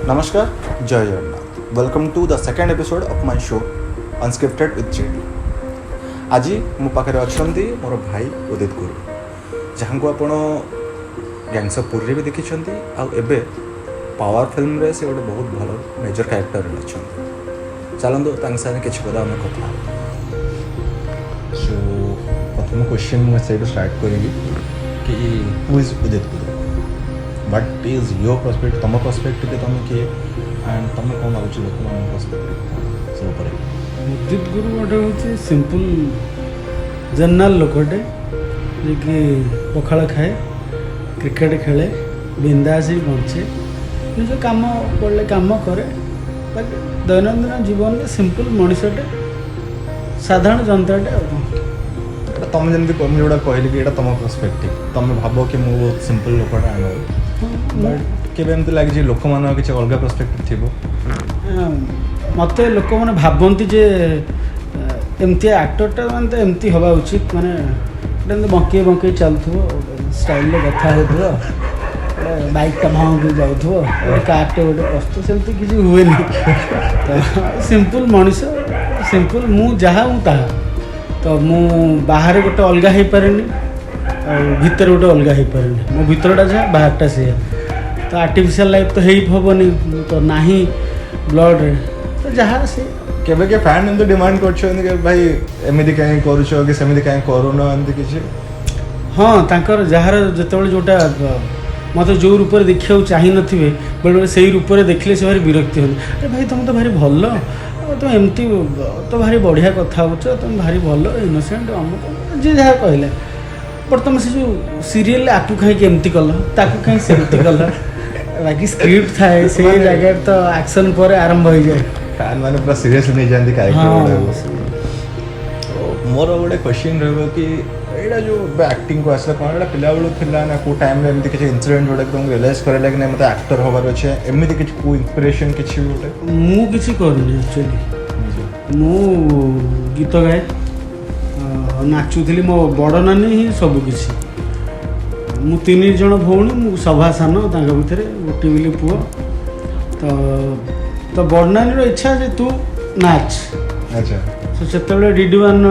नमस्कार, Jai Jagannath. Welcome to the second episode of my show unscripted with JD. आज मो पाखे अच्छा मोर भाई उदित गुरु, जहाँ को आपण गैंग्स ऑफ पुरी भी देखी आबे पावर फिल्म रे से गोटे बहुत भल मेजर कैरेक्टर अच्छा। चलते साथ किसी पदा आम कथा। सो प्रथम क्वेश्चन मुझे स्टार्ट करी कि who is Udit Guru, what is your perspective, तुम पर्सपेक्टिव तुम किए एंड तुम कौन लाଗୁଛି ଲୋକମାନଙ୍କ पर्सपेक्टिव सब पर। उदित गुरु गोटे हूँ सिंपल जनरल लोकटे जे पखाड़ खाए, क्रिकेट खेले, बिंदास ही बचे, निज कम पड़े कम करे, बाकी दैनंदिन जीवन में सिंपल मनुष्यटे, साधारण जनताटे। तुम जमी मुझे जोड़ा कहली कि तुम पर्सपेक्टिव, तुम भाव कि मुझे बहुत सिंपल लोकटा आन बट केमती लगे लोक मान किसी अलग पर्सपेक्टिव थी। मत लोक मैंने भावती जे एमती आक्टरटा मानते एमती हवा उचित, माने बंके बंके चलुव स्टाइल कथा हो, बाइकटा भांगी जाऊ, कारटे गोटे प्रस्तुत सेमती किसी हुए तो सिंपल मनीष, सिंपल मु जहाँ हूँ ता तो मु बाहर गोटे अलग हो पारे भितर गोटे अलग हो पारे, मो भितरटा जहाँ बाहरटा से तो आर्टिफिशियल लाइफ तो हेबनी तो ना ब्लड रे तो जहाँ से केबे के फैन एमती डिमांड कर भाई एमती कहीं करूछ कि सेमती कहीं करून एमती किसी। हाँ तांकर जार जिते जोटा मत जो रूप में देखा चाह नथिबे बेले बेले से रूप में देखले से भारी विरक्ति हो। अरे भाई तुम तो भारी भल, तुम एमती तो भारी बढ़िया कथा हो, तुम भारी भल इनोसेंट अमुक जी जहाँ कहले, बट तुम से जो सीरियल आपको कहीं एमती कल ताकू कहीं सेमती कल, बाकी स्क्रिप्ट थाए से जगह तो एक्शन पर आरंभ हो जाए, फैन मैंने पूरा सीरियस नहीं जानते कैरेक्टर। मोर गोटे क्वेश्चन रहा कि यहाँ जो एक्टिंग को आसला कौन यहाँ पिला बेलू था ना को टाइम एमती किसी इंसिडेंट जोटा तुमको रियलाइज करे कि मतलब एक्टर हबार अच्छे एमती किसी को इंस्पिरेशन किसी गोटे मु किसी करनी एक्चुअली मु गीत गाए नाचुली, मो बड़ नानी ही सबकि मु 3 जन भौणी मु सभा सान भितर गोटे बोली पुओ तो बड़ नानी इच्छा जे तू नाच। अच्छा से DD1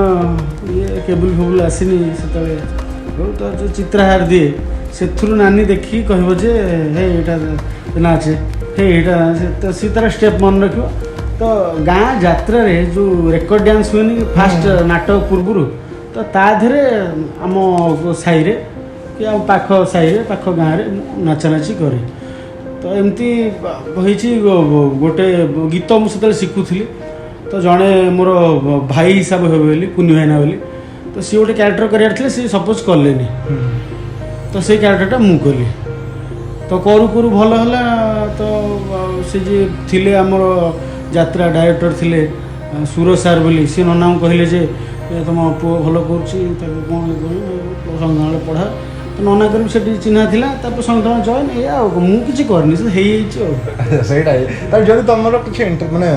ये केबुल फेबुल आसनी से तो जो चित्रहार दिए से नानी देखी कह जे हे यहाँ नाचे हे यहाँ नाचे तो सी तार स्टेप मन रख। तो गाँ जात्रा रे जो रेकर्ड डांस हुए फास्ट नाटक पूर्व तो ताधे आम साई रे कि आम पाख साई रे पाख गाँव में नाचानाची करे। तो एमती गोटे गीत मुझे शिखुली तो जड़े मोर भाई हिसाब हे बोली कुनी भाईना बोली तो सी गोटे क्यारेक्टर करार सी सपोज कले तो से क्यारेक्टरटा मु कली तो करू करू भल है। तो से जे थिले आमर यात्रा डायरेक्टर थिले सुर सार बोली सी नना कहले जे तुम पुओ भल कर संग्रहालय पढ़ा तो नना कर से चिन्हा था संग्रहालय जॉइन या मुझे करनी से जब तुम किसी मैंने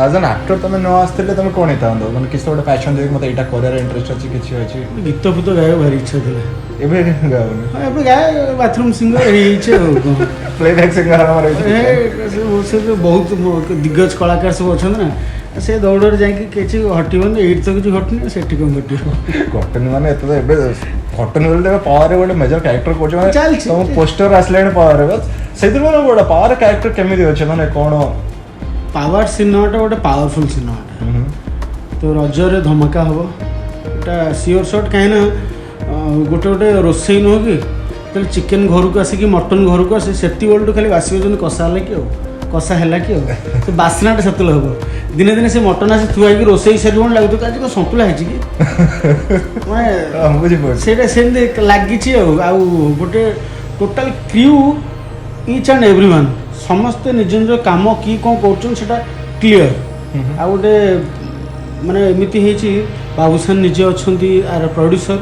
एज एन एक्टर तुम न आसते तुम कौन होता मैंने किसी गोटे पैशन देख मतलब यहाँ कर इंटरेस्ट अच्छी किसी अच्छी गीत फीत गाय भारी इच्छा थी एवं गाए बाथरूम सिंगर प्लेबैक सिंगर से बहुत दिग्गज कलाकार सब अच्छा ना से दौड़ जाकि किसी हटन ये तो किसी घटनी से कौन घटनी मैंने घटन बोलते पावर गोटे मेजर कैरेक्टर कर पोस्टर आसला पावर से गोटे पावर कैरेक्टर केमी अच्छे मैंने कौन पावर सिनेमाटा गोटे पावरफुल सिनेमाटा तो रजरे धमाका हम यहाँ सियोर सर्ट कहीं गोटे गोटे रोसे नुह कि चिकेन घर को आसिक मटन घर को आसे से बेलू खाली बासी बजन कषा है कि कषा है कि तो बास्नाटा से हम दिने दिने से मटन आसी थुआ रोसे सारी लगुच आज कौन सतुला है कि लगी गोटे total crew each and everyone समस्ते निज निज कम कि कौन कर क्लीयर आ गोटे माने एमती बाबूसान निजे अच्छा आर प्रोड्यूसर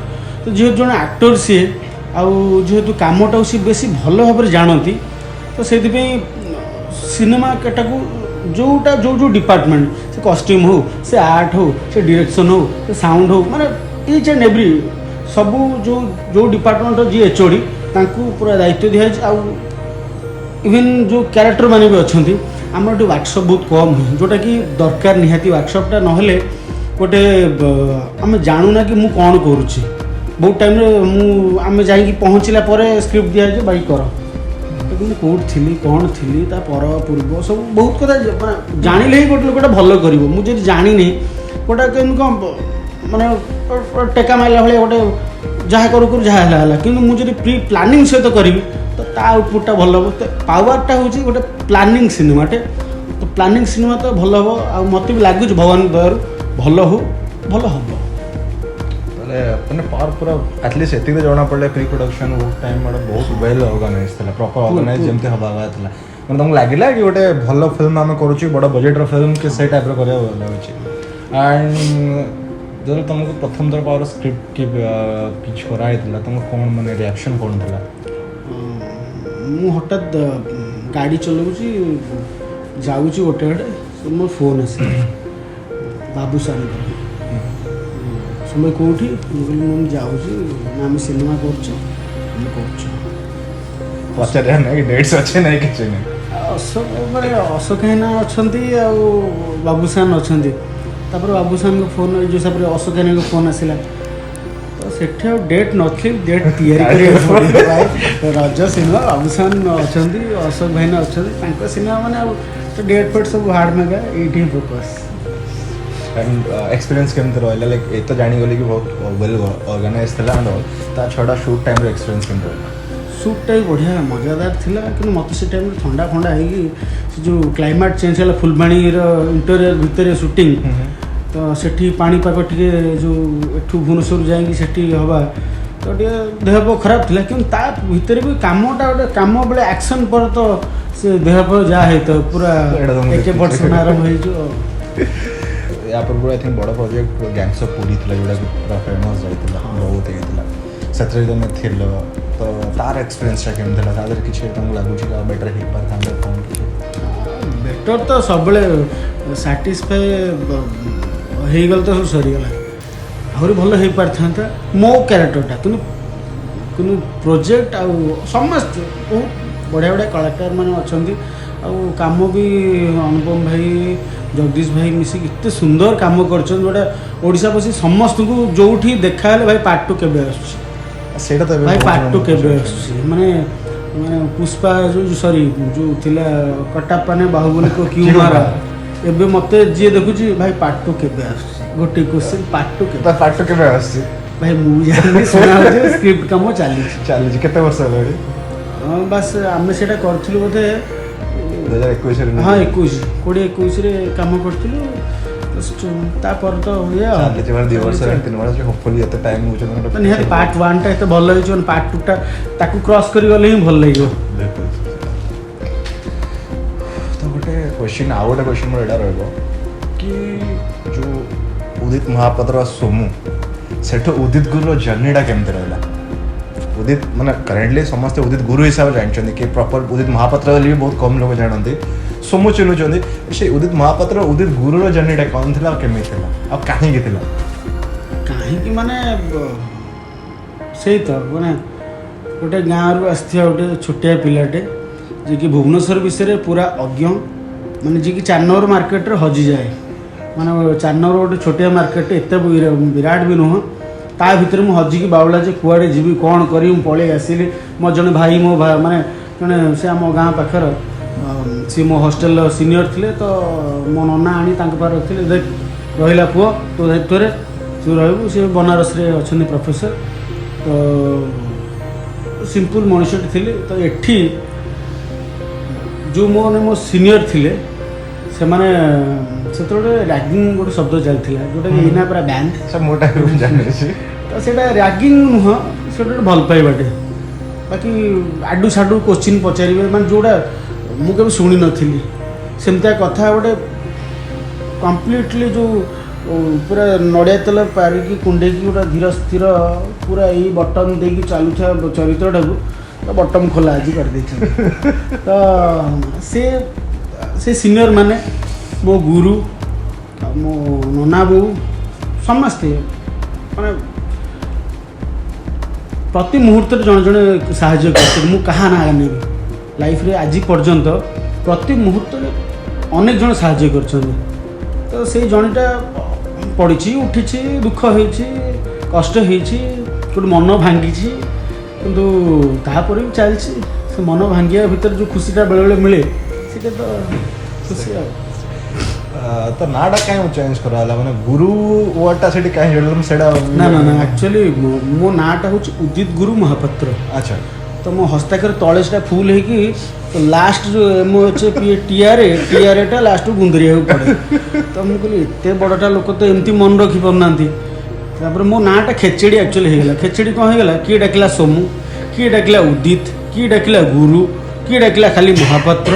तो जेहेतु जन एक्टर सी जेहेतु कमटा सी बेसी भल भाव जानती तो से सिनेमा केटा को जोटा जो जो डिपार्टमेंट से कॉस्ट्यूम हो से आर्ट हो से डायरेक्शन हो से साउंड हो माने इच एंड एवरी सबू जो जो डिपार्टमेंट जी एचओडी पूरा दायित्व दिखाई इवन जो क्यारेक्टर मैंने भी अच्छा आम ये वर्कशॉप बहुत कम हुए जोटा कि दरकार निहाती वर्कशॉपटा ना गोटे आम जानूना कि मुझे कौन करुच्ची बहुत टाइम आम जा पहुँचला स्क्रिप्ट दिखाई भाई कर मुझे कौट थी कौन थी पर पूर्व सब बहुत कथा जान ही गोटे लोकटा भल कर मुझे जानी गोटा कम माने टेका मारला भाई गोटे जहाँ करूँ जहाँ कि मुझे प्री प्लानिंग सहित करी तो ता आउटपुटा भल हम तो पावरटा हूँ गोटे प्लानिंग सिनेमाटे तो प्लानिंग सिनेमा तो भल हम आ मत भी लगुच भगवान दयार भल हो भल हम मैंने पावर पूरा एटलिस्ट एति जना पड़े प्री प्रोडक्शन वो टाइम बहुत वेल ऑर्गेनाइज था प्रॉपर ऑर्गेनाइज जमते हवा था मैंने तुमको लगे कि गोटे भल फिल्म आम करुच्छे बड़ बजेट्र फिल्म कि से टाइप लगे एंड जो तुमको प्रथम थर पावर स्क्रिप्ट की पिच कराई तुम कौन माने रिएक्शन कौन था मु हठात गाड़ी चलाऊँगी जाऊँगी गोटे आड़े मो फोन आस बाबू सार समय कौटी मुझे जाऊँगी आम सिनेमा पचारे ना डेट्स अच्छे ना कि अशोक मैंने अशोक हैना अच्छा बाबूसान अच्छा बाबूसान फोन जो हिसाब से अशोक हैना फोन आसला तो सेठी डेट नथी डेट तैयारी रज सिनेमा बाबूसान अच्छा अशोक भाईना अच्छा सिनेमा मैंने डेट फेट सब हार्ड मेगा ये फोकस एंड एक्सपीरियंस केमती रहा लाइक ये तो जानीगली कि बहुत वेल ऑर्गेनाइज था एंड ऑल ता छड़ा शूट टाइम एक्सपीरियंस केमती रहा सुटा भी बढ़िया मजादार थिला कि मत से टाइम ठंडा फंडा है जो क्लाइमेट चेंज है फुलबाणी इंटरियर भितर शूटिंग तो सेठी पाणीपाग टे जो एठू भुवनेश्वर जाकि हवा तो देह खराब थिला कि ता भितर भी कामटा गोटे कम बेले एक्शन पर तो से देह जा तो पूरा एक वर्ष आरंभ हो या पूर्व आई थिंक बड़ प्रोजेक्ट गैंग्स ऑफ पुरी था जोटा पूरा फेमस जाता बहुत होता से तुम थी तो तार एक्सपीरियंस केमती था किसी तुमको लगुच बेटर हो पार कौन बेटर तो सब साटिस्फाई हो तो सब सरीगला आहरी भल हो पार था मो क्यारेक्टरटा कि प्रोजेक्ट आ समस्त बहुत बढ़िया बढ़िया कलाकार मैंने अच्छा आम भी अनुपम भाई जगदीश भाई मिसिक इतने सुंदर काम कर जोटा बसी समस्त को जो देखा भाई पार्ट टू केबे सेटा तो भाई पार्ट टू केबे माने माने पुष्पा जो सॉरी जो थिला कटाप्पा ने बाहुबली को क्यों मारा एबे मते जे देखुची भाई पार्ट टू केबे गोटे क्वेश्चन पार्ट टू केबे भाई मु जानी सुना हो स्क्रिप्ट काम चली केते वर्ष होले बस आमे सेटा करथिलु बोधे 2021 हाँ 21 कम करूँ तापर तो निहाती पार्ट 1 टा भल हो पार्ट 2 टा क्रॉस कर गले ही भल लगे तो गोटे क्वेश्चन आउ गोटे क्वेश्चन मोर एटा रहबो कि जो उदित महापात्र सोमू सेठो उदित गुरु जर्नीटा केमती रहला उदित माने करेंटली समस्त उदित गुरु हिसाब से जानते कि प्रॉपर उदित महापात्र भी बहुत कम लोग जानते सोमू चिन्हुं से उदित महापात्र उदित गुरुर जर्नीटा कौन थी केमी कहीं माने से तो माने गोटे गाँव आसता गोटे छोटिया पिलाटे जी कि भुवनेश्वर विषय पूरा अज्ञ माने जी कि 4 नंबर मार्केट रे हजि जाए माने 4 नंबर गोटे छोटिया मार्केट एत विराट भी नुह ता भितर मुझे हजिकी बाउला जे कुआड़े जीवी कौन करी पलि आसिली मो जड़े भाई मो माने जड़े से आम गाँ पाखर सी मो हॉस्टेल सीनियर थिले तो मो नना आनी पार रखिले देख रहा पुओ तो दायित्व तू रही सी बनारस रे अच्छा प्रोफेसर तो सिंपल मनुष्य थी तो एठी जो मो सीनियर थिले से माने से रैगिंग गोटे शब्द चलता जोटा कि एना पूरा बैन तो से रैगिंग नुह से भल पाइबाटे बाकी आडू साडू क्वेश्चन पचारे मैं जोड़ा मुझे शुणी नी सेमती कथा गोटे कम्प्लीटली जो पूरा नड़िया तेल पारिकी कुंडे गोटे धीर स्थिर पूरा यही बटन देकी चलुवा चरित्रटा तो बटन खोला आज कर तो से सीनियर माने मो गुरु मो नना बो समस्ते माने प्रति मुहूर्त जड़े जड़े साहय कर कहा ना नेबी ଲାଇଫରେ ଆଜି ପର୍ଯ୍ୟନ୍ତ ପ୍ରତି ମୁହୂର୍ତ୍ତରେ ଅନେକ ଜଣ ସାହାଯ୍ୟ କରିଛନ୍ତି। ତ ସେଇ ଜଣେଟା ପଡ଼ିଛି, ଉଠିଛି, ଦୁଃଖ ହେଇଛି, କଷ୍ଟ ହେଇଛି, ଗୋଟେ ମନ ଭାଙ୍ଗିଛି, କିନ୍ତୁ ତାପରେ ବି ଚାଲିଛି। ସେ ମନ ଭାଙ୍ଗିବା ଭିତରେ ଯେଉଁ ଖୁସିଟା ବେଳେବେଳେ ମିଳେ ସେଇଟା ତ ଖୁସି ଆଉ। ତ ନାଁଟା କାହିଁ ଚେଞ୍ଜ କରାହେଲା, ମାନେ ଗୁରୁ ୱାର୍ଡଟା ସେଠି କାହିଁ ହେଇଗଲା ସେଇଟା? ନା ନା ନା, ଆକ୍ଚୁଆଲି ମୋ ନାଁଟା ହେଉଛି ଉଦିତ ଗୁରୁ ମହାପାତ୍ର। ଆଚ୍ଛା। ତ ମୋ ହସ୍ତାକ୍ଷର ତଳେ ସେଟା ଫୁଲ ହେଇକି ଲାଷ୍ଟ ଯେଉଁ ଟିଆରଟା ଲାଷ୍ଟକୁ ଗୁନ୍ଦରିବାକୁ ପଡ଼େ। ତ ମୁଁ କହିଲି ଏତେ ବଡ଼ଟା ଲୋକ ତ ଏମିତି ମନେ ରଖିପାରୁନାହାନ୍ତି। ତାପରେ ମୋ ନାଁଟା ଖେଚେଡ଼ି ଆକ୍ଚୁଆଲି ହେଇଗଲା। ଖେଚେଡ଼ି କ'ଣ ହେଇଗଲା, କିଏ ଡାକିଲା ସୋମୁ, କିଏ ଡାକିଲା ଉଦିତ, କିଏ ଡାକିଲା ଗୁରୁ, କିଏ ଡାକିଲା ଖାଲି ମହାପାତ୍ର।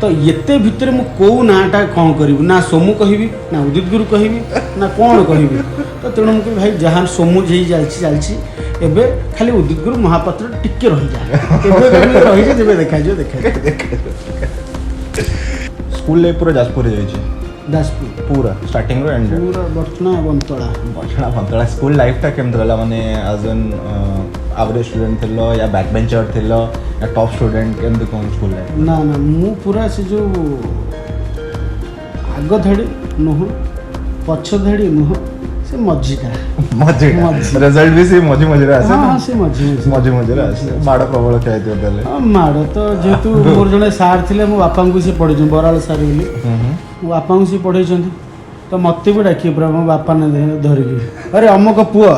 ତ ଏତେ ଭିତରେ ମୁଁ କେଉଁ ନାଁଟା କ'ଣ କରିବି, ନା ସୋମୁ କହିବି, ନା ଉଦିତ ଗୁରୁ କହିବି, ନା କ'ଣ କହିବି। ତ ତେଣୁ ମୁଁ କହିବି ଭାଇ ଯାହା ସୋମୁ ହେଇ ଚାଲିଛି, ଏବେ ଖାଲି ଉଦିତ ଗୁରୁ ମହାପାତ୍ର ଟିକେ ରହିଯାଏ, କେବେ ରହିଛି ଯେବେ ଦେଖାଯିବ। ସ୍କୁଲ ଲାଇଫ୍ ପୁରା ଯାଜପୁରରେ ଯାଇଛି? ଯାଜପୁର ପୁରା ଷ୍ଟାର୍ଟିଂରୁ ଏଣ୍ଡ ପୁରା ବର୍ଚ୍ଚଣା ବନ୍ତଳା। ବନ୍ତଳା ସ୍କୁଲ ଲାଇଫଟା କେମିତି ରହିଲା, ମାନେ ଆଜ୍ ଏନ୍ ଆଭରେଜ ଷ୍ଟୁଡେଣ୍ଟ ଥିଲ ୟା ବ୍ୟାକ୍ ବେଞ୍ଚର ଥିଲ ୟା ଟପ୍ ଷ୍ଟୁଡେଣ୍ଟ, କେମିତି କ'ଣ ସ୍କୁଲ ଲାଇଫ୍? ନା ନା, ମୁଁ ପୁରା ସେ ଯେଉଁ ଆଗ ଧାଡ଼ି ନୁହଁ, ପଛ ଧାଡ଼ି ନୁହଁ, ସେ ମଝିଟା ରେଜଲ୍ଟ ବି ସେ ମଝିରେ ଆସେ। ହଁ ସେ ମଝିରେ ଆସେ। ମାଡ଼ ପ୍ରବଳ ଖାଇଥିବ ତାହେଲେ? ହଁ ମାଡ଼ ତ ଯେହେତୁ ମୋର ଜଣେ ସାର୍ ଥିଲେ, ମୋ ବାପାଙ୍କୁ ସେ ପଢ଼େଇଛନ୍ତି, ବରାଳ ସାର୍ ବୋଲି। ମୋ ବାପାଙ୍କୁ ସେ ପଢ଼େଇଛନ୍ତି, ତ ମୋତେ ବି ଡାକିବେ ପୁରା ମୋ ବାପା ନା ଧରିକି, ଆରେ ଅମକ ପୁଅ,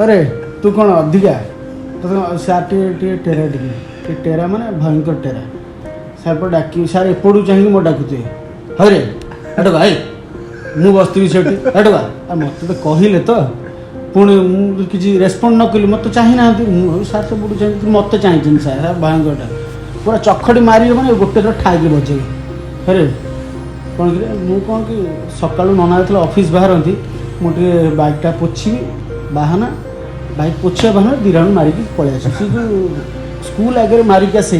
ଆରେ ତୁ କ'ଣ ଅଧିକା ସାର୍ ଟିକେ ଟେରା ମାନେ ଭୟଙ୍କର ଟେରା। ସାର୍ ପରେ ଡାକିବି, ସାର୍ ଏପଟୁ ଚାହିଁକି ମୋ ଡାକୁଥିବେ, ହରେ ଏଠୁ ଭାଇ ମୁଁ ବସିଥିବି ସେଠି, ଏଠୁ ବା ମୋତେ ତ କହିଲେ ତ, ପୁଣି ମୁଁ କିଛି ରେସ୍ପଣ୍ଡ ନ କଲି, ମୋତେ ଚାହିଁନାହାନ୍ତି, ମୁଁ ସାର୍ ସେପଟୁ ଚାହିଁକି ମୋତେ ଚାହିଁଛନ୍ତି ସାର୍ ଭୟଙ୍କରଟା ପୁରା ଚଖଡ଼ି ମାରିବେ, ମାନେ ଗୋଟେ ଥର ଠାଇକି ବଜେଇବେ। ହରେ କ'ଣ କି ମୁଁ କ'ଣ କି ସକାଳୁ ନନା ଯେତେବେଳେ ଅଫିସ୍ ବାହାରନ୍ତି, ମୁଁ ଟିକେ ବାଇକ୍ଟା ପୋଛିବି, ବାଇକ୍ ପୋଛିବା ବାହାନା 2 ରାଉଣ୍ଡ ମାରିକି ପଳେଇ ଆସେ। ସେ ଯେଉଁ ସ୍କୁଲ ଆଗରେ ମାରିକି ଆସେ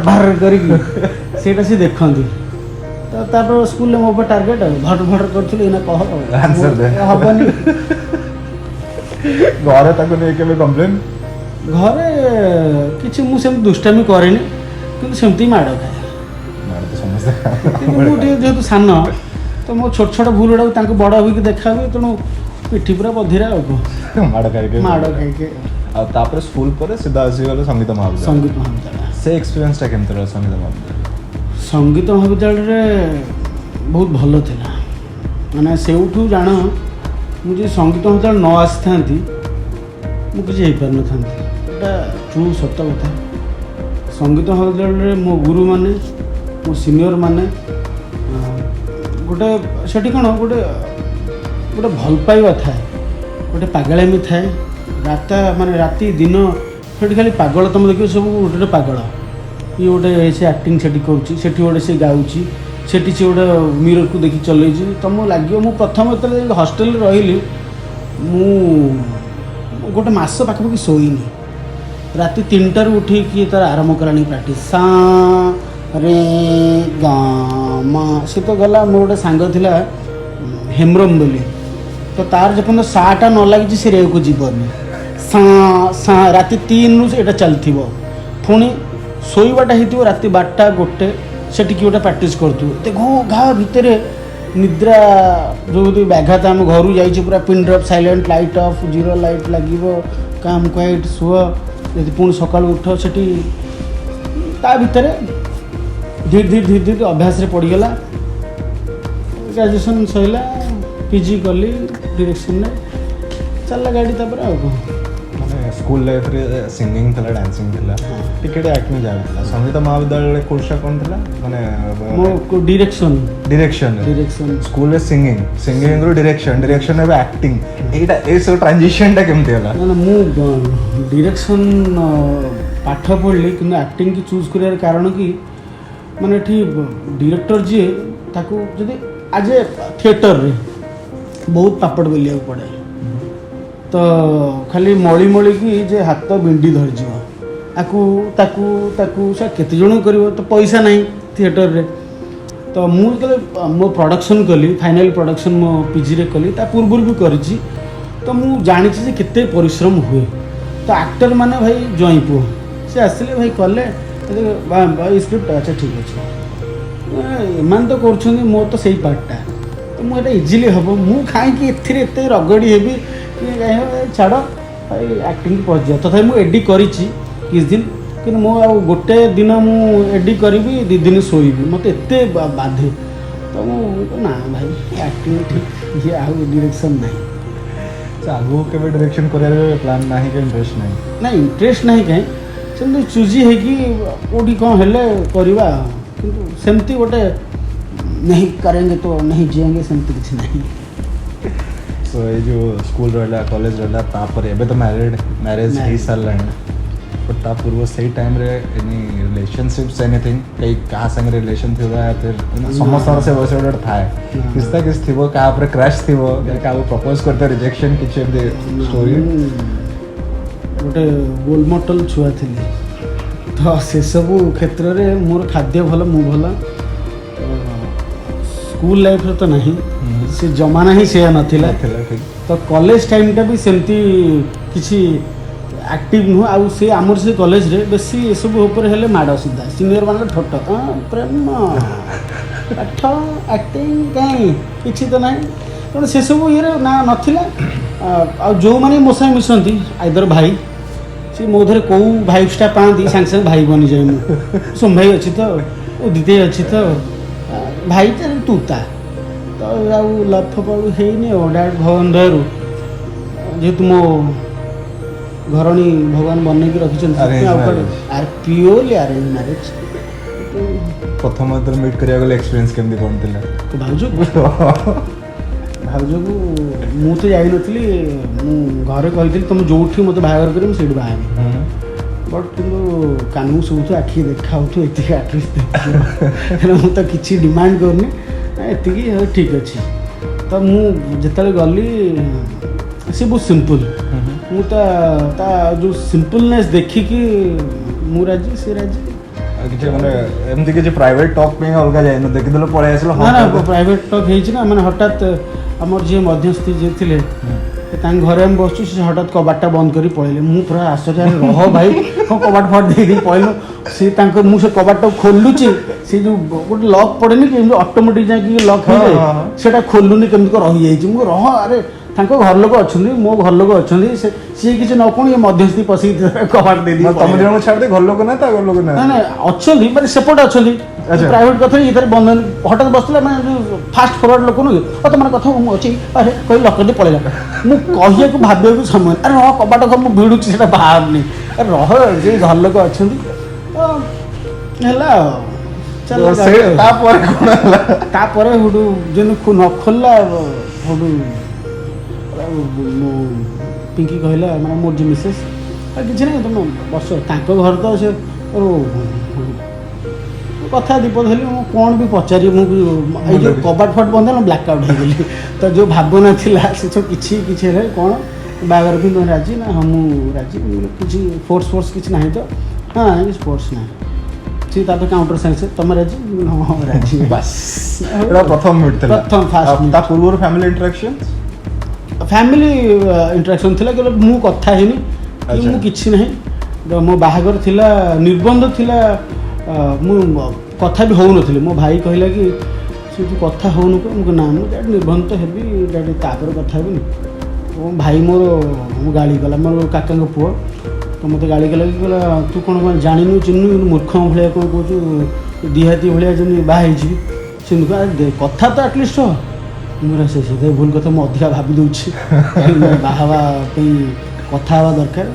ଭାର କରିକି, ସେଇଟା ସେ ଦେଖନ୍ତି। ତ ତାପରେ ସ୍କୁଲରେ ମୋ ଉପରେ ଟାର୍ଗେଟ୍ ଆଉ ଭଟ କରୁଥିଲି, ଏଇନା କହ ହବନି। ଘରେ ତାକୁ ନେଇ କେବେ କମ୍ପ୍ଲେନ୍? ଘରେ କିଛି ମୁଁ ସେମିତି ଦୁଷ୍ଟାମି କରେନି, କିନ୍ତୁ ସେମିତି ମାଡ଼ ଖାଏ। ମୁଁ ଟିକେ ଯେହେତୁ ସାନ, ତ ମୋ ଛୋଟ ଭୁଲ ଗୁଡ଼ାକୁ ତାଙ୍କୁ ବଡ଼ ହୋଇକି ଦେଖା ହୁଏ, ତେଣୁ ପିଠି ପୁରା ବଧିରା ଆଉ କ'ଣ ମାଡ଼ ଖାଇକି। ଆଉ ତାପରେ ସ୍କୁଲ ପରେ ସିଧା ଆସିଗଲେ ସଙ୍ଗୀତ ମହାବିଦ୍ୟାଳୟ। ସେ ଏକ୍ସପିରିଏନ୍ସଟା କେମିତି ରହିଲା ସଙ୍ଗୀତ ମହାବିଦ୍ୟାଳୟ? ସଙ୍ଗୀତ ମହାବିଦ୍ୟାଳୟରେ ବହୁତ ଭଲ ଥିଲା। ମାନେ ସେଇଠୁ ଜାଣ, ମୁଁ ଯଦି ସଙ୍ଗୀତ ମହାବିଦ୍ୟାଳୟ ନ ଆସିଥାନ୍ତି ମୁଁ କିଛି ହେଇପାରିନଥାନ୍ତି। ଏଇଟା ଟ୍ରୁ ସତ କଥା। ସଙ୍ଗୀତ ମହାବିଦ୍ୟାଳୟରେ ମୋ ଗୁରୁମାନେ, ମୋ ସିନିୟରମାନେ, ଗୋଟେ ସେଠି କ'ଣ ଗୋଟେ ଭଲ ପାଇବା ଥାଏ, ଗୋଟେ ପାଗଳାମି ଥାଏ। ରାତି ଦିନ ସେଠି ଖାଲି ପାଗଳ, ତୁମେ ଦେଖିବ ସବୁ ଗୋଟେ ପାଗଳ। ଇଏ ଗୋଟେ ସେ ଆକ୍ଟିଂ ସେଠି କରୁଛି, ସେଠି ଗୋଟେ ସେ ଗାଉଛି, ସେଠି ସେ ଗୋଟେ ମିରରକୁ ଦେଖି ଚଲେଇଛି। ତୁମକୁ ଲାଗିବ, ମୁଁ ପ୍ରଥମେ ଯେତେବେଳେ ହଷ୍ଟେଲରେ ରହିଲି, ମୁଁ ଗୋଟେ ମାସ ପାଖାପାଖି ଶୋଇନି। ରାତି 3ଟାରୁ ଉଠିକି ତାର ଆରମ୍ଭ କଲାଣି ପ୍ରାକ୍ଟିସ୍, ସା ରେ ଗା ମା। ସେ ତ ଗଲା, ମୋର ଗୋଟେ ସାଙ୍ଗ ଥିଲା ହେମ୍ରମ ବୋଲି, ତ ତାର ଯେପର୍ଯ୍ୟନ୍ତ ସାଟା ନ ଲାଗିଛି ସେ ରେକୁ ଯିବନି। ରାତି 3ରୁ ଏଇଟା ଚାଲିଥିବ, ପୁଣି ଶୋଇବାଟା ହେଇଥିବ ରାତି 12ଟା 1, ସେଠି କିଏ ଗୋଟେ ପ୍ରାକ୍ଟିସ୍ କରୁଥିବ। ଏତେ ଘା ଭିତରେ ନିଦ୍ରା ଯେଉଁ ବ୍ୟାଘାତ। ଆମ ଘରୁ ଯାଇଛି ପୁରା pin drop, silent, light of, 0 light ଲାଗିବ, କାମ୍ କ୍ୱାଇଟ୍, ଶୁଅ, ଯଦି ପୁଣି ସକାଳୁ ଉଠ। ସେଠି ତା ଭିତରେ ଧୀରେ ଅଭ୍ୟାସରେ ପଡ଼ିଗଲା। ଗ୍ରାଜୁଏସନ୍ ସରିଲା, ପିଜି କଲି ଡିରେକ୍ସନରେ, ଚାଲିଲା ଗାଡ଼ି। ତାପରେ ଆଉ କ'ଣ, ମାନେ ସ୍କୁଲ ଲାଇଫରେ ସିଙ୍ଗିଂ ଥିଲା, ଡ୍ୟାନ୍ସିଂ ଥିଲା, ଟିକେ ଆକ୍ଟିଂ ଯାଉଥିଲା। ସଙ୍ଗୀତ ମହାବିଦ୍ୟାଳୟରେ କୋର୍ସଟା କ'ଣ ଥିଲା? ମାନେ ମୋ ଡିରେକ୍ସନ୍ ସ୍କୁଲରେ ସିଙ୍ଗିଂରୁ ଡିରେକ୍ସନ୍ ଏବେ ଆକ୍ଟିଂ, ଏଇଟା ଏସବୁ ଟ୍ରାଞ୍ଜିସନ୍ଟା କେମିତି ହେଲା? ନା ମୁଁ ଡିରେକ୍ସନ୍ ପାଠ ପଢ଼ିଲି, କିନ୍ତୁ ଆକ୍ଟିଂକି ଚୁଜ୍ କରିବାର କାରଣ କି, ମାନେ ଏଠି ଡିରେକ୍ଟର ଯିଏ, ତାକୁ ଯଦି ଆଜ ଏ ଥିଏଟରରେ ବହୁତ ପାପଡ଼ ବେଲିବାକୁ ପଡ଼େ। ତ ଖାଲି ମଳିକି ଯେ ହାତ ବିଣ୍ଡି ଧରିଯିବ, ତାକୁ ସେ କେତେ ଜଣଙ୍କୁ କରିବ, ତ ପଇସା ନାହିଁ ଥିଏଟରରେ। ତ ମୁଁ ଯେତେବେଳେ ମୋ ପ୍ରଡ଼କ୍ସନ୍ କଲି, ଫାଇନାଲ୍ ପ୍ରଡ଼କ୍ସନ୍ ମୋ ପିଜିରେ କଲି, ତା ପୂର୍ବରୁ ବି କରିଛି, ତ ମୁଁ ଜାଣିଛି ଯେ କେତେ ପରିଶ୍ରମ ହୁଏ। ତ ଆକ୍ଟର ମାନେ ଭାଇ ଜ୍ୱାଇଁ ପୁଅ, ସେ ଆସିଲେ ଭାଇ କଲେ, स्क्रिप्ट अच्छा ठीक अच्छे एम तो कर मो तो सही पार्टा तो मुझे इजिली हम मु कहीं एत रगड़ी हेबी छाड़ एक्टिंग पहुँच जाए तथा मुझे एडिट कर किस दिन कि गोटे दिन मु एडिट करी 2 दिन शोबी मत एत बाधे तो ना भाई एक्टिंग ठीक ये आउ डायरेक्शन नहीं आगू के डायरेक्शन कर प्लान ना कि इंटरेस्ट नहीं ना इंटरेस्ट नहीं कहीं सेमती चूजी है कि कौटी कौन हेले करवा किंतु सेमती गोटे नहीं करेंगे तो नहीं जिएंगे सेमती कुछ नहीं सो ये जो स्कूल रहा कॉलेज रहा तापर एबे तो मैरिज हो सारा बट ता पूर्व सही टाइम रे एनी रिलेशनशिप्स एनीथिंग कई कहा संग रिलेशन थी या फिर समस्त से वैसे गोटे थाए किसता किस थी क्या ऊपर क्रश थी क्या प्रपोज करते रिजेक्शन किसी स्टोरी गोटे गोल मॉडल छुआ थी तो से सब क्षेत्र में मोर खाद्य भल मु भल स्कूल लाइफ तो नहीं से जमाना ही से नाथिला तो कॉलेज टाइम टा भी सेमती किसी एक्टिव नुह आउ से आमर से कॉलेज रे बेसी ये सब ऊपर हेले माड़ सीधा सीनियर मान ठट प्रेम पाठ एक्टिंग कहीं किसी तो ना तेणु से सब ये ना नाला आ जो मैंने मो साथ मिसती आइदर भाई सी मो धरे कौ भाइब्सटा पाती सांगे सांगे भाई बनी जाए मुझे सोम भाई अच्छी तो उदित अच्छी तो भाई तूता तो आउ लफ है डायरेक्ट भगवान दयारू जेहेतु मो घरणी भगवान बनई रखी प्योरली अरेंज मैरिज प्रथम मीट करा एक्सपीरियंस केमती कौन थी भाउज भाउज को मु तो जाई नथली घरे कही तुम जो मत बाहर कर से बाहर बट कि कानू सब आखि देखा ये आटलिस्ट मुझे किसी डिमांड करनी ये ठीक अच्छे तो मुझे गली सी बहुत सिंपल मु जो सिंपलनेस देखिकी मु राजी से राजी एमती किसी प्राइवेट टॉक पे अलग जाए देखिदेल पड़े आस ना प्राइवेट टॉक है मैंने हठात आमर जी मध्यस्थी जी थे घरे आम बसु से हठात कबाटा बंद कर पड़े मु पूरा आश्चर्य रह भाई कौन कबाट फट दे पड़ल सी मुझे कबाट खोलुची सी जो गोटे लॉक पड़ेनि कि ऑटोमेटिक जाकि लॉक हो जाए सेटा खोलुनी केमती रही जाइए रह अरे घर लोक अच्छा मो घर लोक अच्छा सी किसी न कौन ये मध्यस्थी पशिक कबाट दे तुम जन छाड़ दे घर लोक ना घर लोक ना ना अच्छा मैंने सेपटे अच्छा प्राइवेट कथा ये बंधन हठात बसला मैं फास्ट फरवर्ड लोक नुह तुम कथा अच्छी अरे कहीं लक दे पड़ेगा मुझे को भावे समय अरे रह कबाट घर मुझे भिड़ुची से बाहर नहीं अरे रह जे घर लोक अच्छा तापर जेन न खोलला पिंकी कहला मैंने मोर जी मिसेस किसी ना तुम बस घर तो से कथा दीपद हेली कौन भी पचारि मुझे कबाट फट बंद ब्लैकआउट हो गली तो जो भावना थिला से सब किसी कौन बागर भी तुम राजी ना हाँ मुझे राजी किसी फोर्स किसी ना तो हाँ फोर्स ना सी तापर काउंटर साइंस तुम राजी हाँ राजी बस प्रथम मीट प्रथम फास्ट ता पूर्व फैमिली इंटरेक्शन फैमिली इंटरेक्शन थिला केवल मु कथा हेनी कि मु किछि नहीं मो बाहागर थिला निर्बंध थिला मु कथा भी हो नथिले मो भाई कहला कि से तू कथा हो नको मु ना मु डैड निर्बंध तो हेबी डैड तापर कथा हेबी ओ भाई मोर मु गाली गला मोर काका को पुओ तो मते गाली गला कि कहला तू कोन जानिनु चिन्नु मूर्ख भलिया कोन कहू दिहाती भलिया जनी बाहा हिची से कथा तो एटलिस्ट हो मोर से भूल कथा मुझे अधिका भावी दूसरी बाहवा कथा हवा दरकार